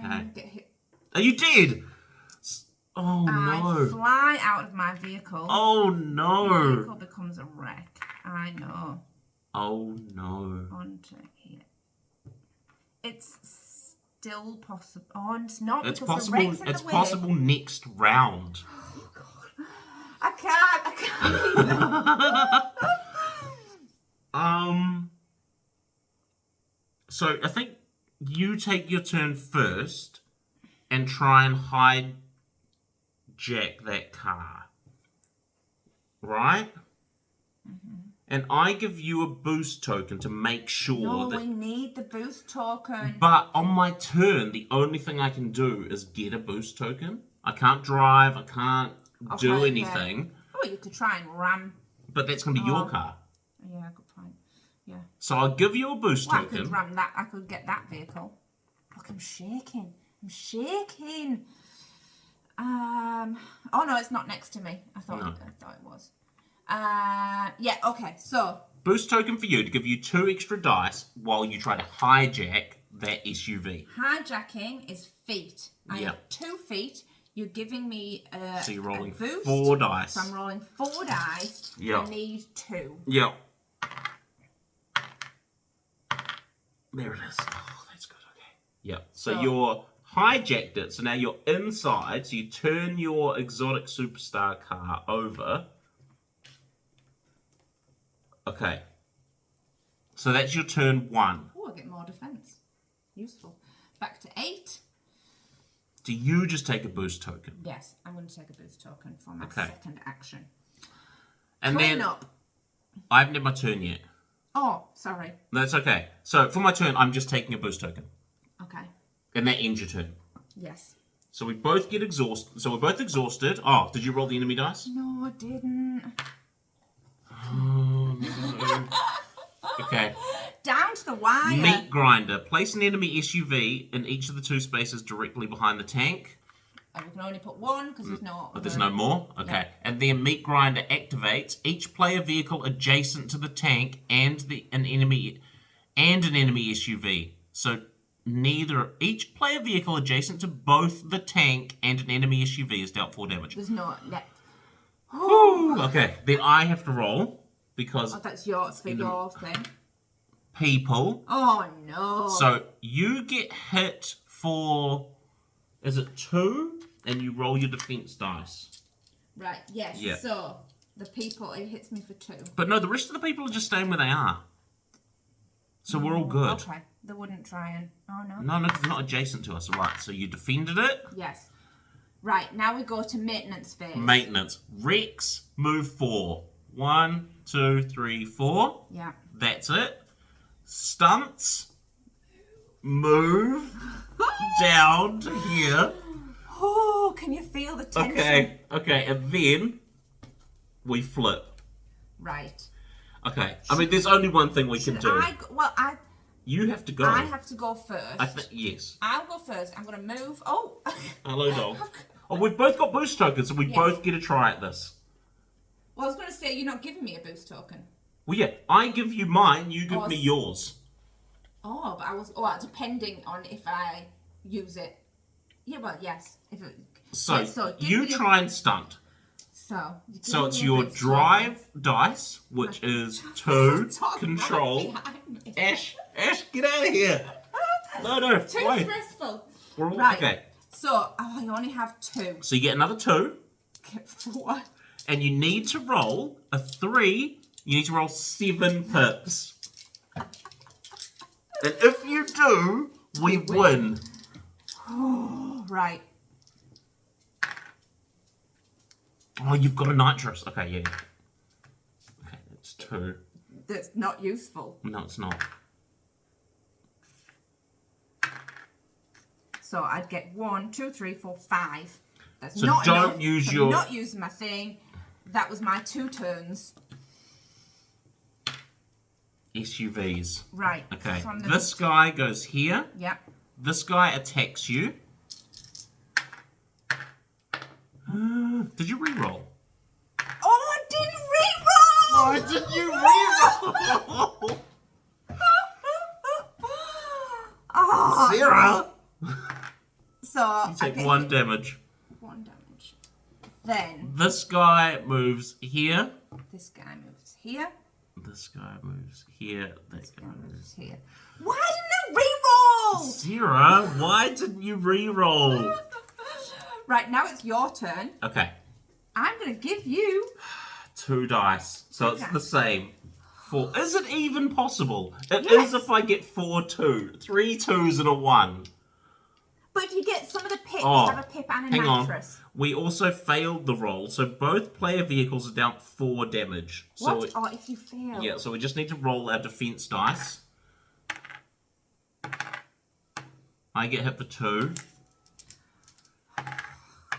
Okay. Get hit. Are you dead? Oh I no. fly out of my vehicle. Oh The no. vehicle becomes a wreck. I know. Oh no. Onto here. It's still possible. Oh, it's not. It's because the possible. wreck's in It's the way. possible next round. Oh god. I can't. So I think you take your turn first and try and hijack that car. Right? And I give you a boost token to make sure No, that... we need the boost token. But on my turn, the only thing I can do is get a boost token. I can't drive, I can't do anything. Oh, you could try and ram. But that's going to be your car. Yeah, good point. Yeah. So I'll give you a boost Well, token. I could ram that. I could get that vehicle. Look, I'm shaking. I'm shaking. Oh no, it's not next to me. I thought it was. Yeah. Okay. So. Boost token for you to give you 2 extra dice while you try to hijack that SUV. Hijacking is feet. I have 2 feet. You're giving me so you're rolling a boost. 4 dice. So I'm rolling 4 dice. Yep. I need 2. Yep. There it is. Oh, that's good. Okay. Yep. So you're hijacked it. So now you're inside. So you turn your exotic superstar car over. Okay. So that's your turn 1. Oh, I get more defense. Useful. Back to 8. Do you just take a boost token? Yes, I'm going to take a boost token for my second action. And Clean then up. I haven't had my turn yet. Oh, sorry. That's okay. So for my turn, I'm just taking a boost token. Okay. And that ends your turn. Yes. So we both get exhausted. So we're both exhausted. Oh, did you roll the enemy dice? No, I didn't. Oh, no. Okay. Down to the wire. Meat grinder. Place an enemy SUV in each of the 2 spaces directly behind the tank. And we can only put 1 because there's no... But there's no more? Okay. No. And then meat grinder activates. Each player vehicle adjacent to the tank and an enemy SUV. So each player vehicle adjacent to both the tank and an enemy SUV is dealt 4 damage. There's no... Okay. Then I have to roll because... Oh, that's your thing. People. Oh, no. So you get hit for... Is it 2? And you roll your defense dice. Right, yes. Yeah. So, the people, it hits me for 2. But no, the rest of the people are just staying where they are. So we're all good. Okay. They wouldn't try and... Oh, no. No, because they're not adjacent to us. Right, so you defended it. Yes. Right, now we go to maintenance phase. Maintenance. Rex, move 4. 1, 2, 3, 4. Yeah. That's it. Stunts. Move down to here. Oh, can you feel the tension? Okay, and then we flip. Right. Okay, I mean, there's only one thing we can do. You have to go. I have to go first. Yes. I'll go first. I'm going to move. Oh. Hello, dog. Oh, we've both got boost tokens, so we both get a try at this. Well, I was going to say, you're not giving me a boost token. Well, yeah, I give you mine, you give me yours. Oh, but depending on if I use it. Yeah, well, yes. So you try and stunt. So it's your drive dice, which is 2 control. Ash, get out of here. No, Too stressful. We're all right. Okay. So I only have 2. So you get another 2. Get 4. And you need to roll a 3. You need to roll 7 pips. And if you do, we win. Oh, right. Oh, you've got a nitrous. Okay, yeah. Okay, that's 2. That's not useful. No, it's not. So I'd get 1, 2, 3, 4, 5. That's so not don't enough. use your... I'm not using my thing. That was my 2 turns. SUVs. Right. Okay. This guy goes here. Yeah. This guy attacks you. Did you re-roll? Oh, I didn't re-roll! Why did you re-roll? Oh, Sarah! So You take 1 damage. 1 damage. Then this guy moves here. This guy moves here. This guy moves here. This guy moves here. Why didn't I re-roll? Sarah, why didn't you re-roll? Right, now it's your turn. Okay. I'm going to give you 2 dice. So it's the same. 4. Is it even possible? It is if I get 4 2. 3 2s and a 1. But if you get some of the pips, have a pip and a nitrous. On. We also failed the roll, so both player vehicles are down 4 damage. What? So if you fail? Yeah, so we just need to roll our defense dice. I get hit for 2.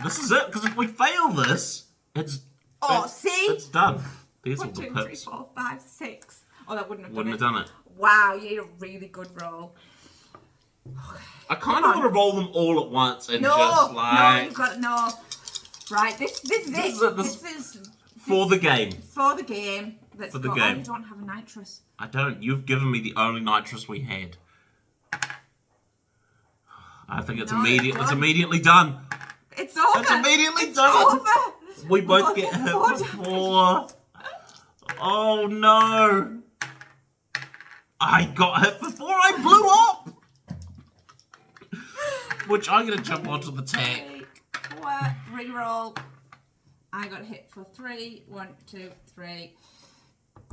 This is it, because if we fail this, it's done. There's 1, all the 2, 3, pips. 4, 5, 6. Oh, that wouldn't have done it. Wow, you had a really good roll. I kind of want to roll them all at once and just like... No, you've got no. Right, this is it. This is for the game. For the game. For the game. Oh, you don't have a nitrous. I don't. You've given me the only nitrous we had. I think it's It's immediately done. It's over. It's immediately done. Over. We both get hit for 4. Oh no! I got hit for 4. I blew up. Which I'm gonna jump onto the tank. 4, reroll. I got hit for 3. 1, 2, 3.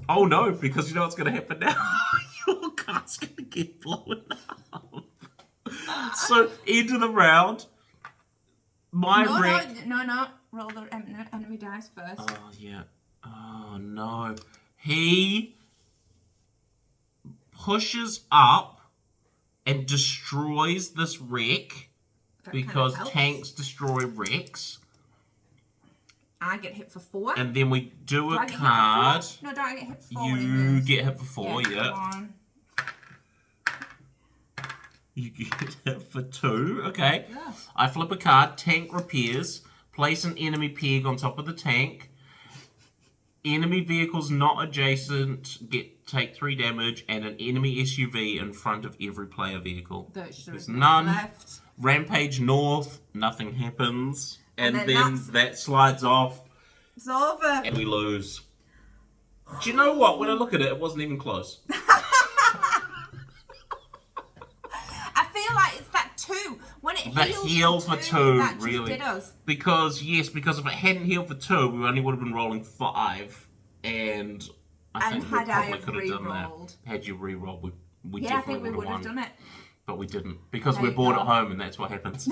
Oh no! Because you know what's gonna happen now. Your car's gonna get blown up. So end of the round. No. Roll the enemy dice first. Oh yeah. Oh no. He pushes up and destroys this wreck because tanks destroy wrecks. I get hit for 4. And then we do a card. No, don't I get hit for 4? You get hit for 4, yeah. Come on. You get hit for 2, okay. Yeah. I flip a card, tank repairs, place an enemy peg on top of the tank. Enemy vehicles not adjacent take 3 damage, and an enemy SUV in front of every player vehicle. There's none. Left. Rampage north, nothing happens. And then that slides off. It's over. And we lose. Do you know what? When I look at it, it wasn't even close. I feel like it's that 2. When it healed for 2, that really. Just did us. Because if it hadn't healed for 2, we only would have been rolling 5. And I think we probably could have done that. Had you re-rolled, we definitely would have done it. But we didn't, because we're bored at home and that's what happens.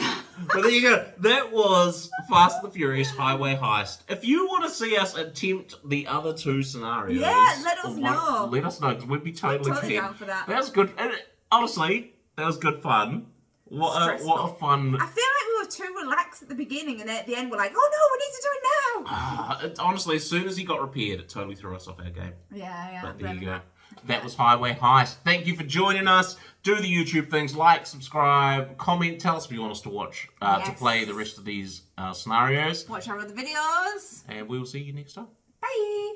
But there you go. That was Fast and the Furious Highway Heist. If you want to see us attempt the other 2 scenarios... Yeah, let us know. Let us know, because we'd be totally down for that. That was good. And honestly, that was good fun. What a fun... I feel like we were too relaxed at the beginning, and at the end we're like, oh no, we need to do it now. Honestly, as soon as he got repaired, it totally threw us off our game. Yeah. But there you go. That was Highway Heist. Thank you for joining us. Do the YouTube things. Like, subscribe, comment. Tell us if you want us to watch, to play the rest of these scenarios. Watch our other videos. And we will see you next time. Bye.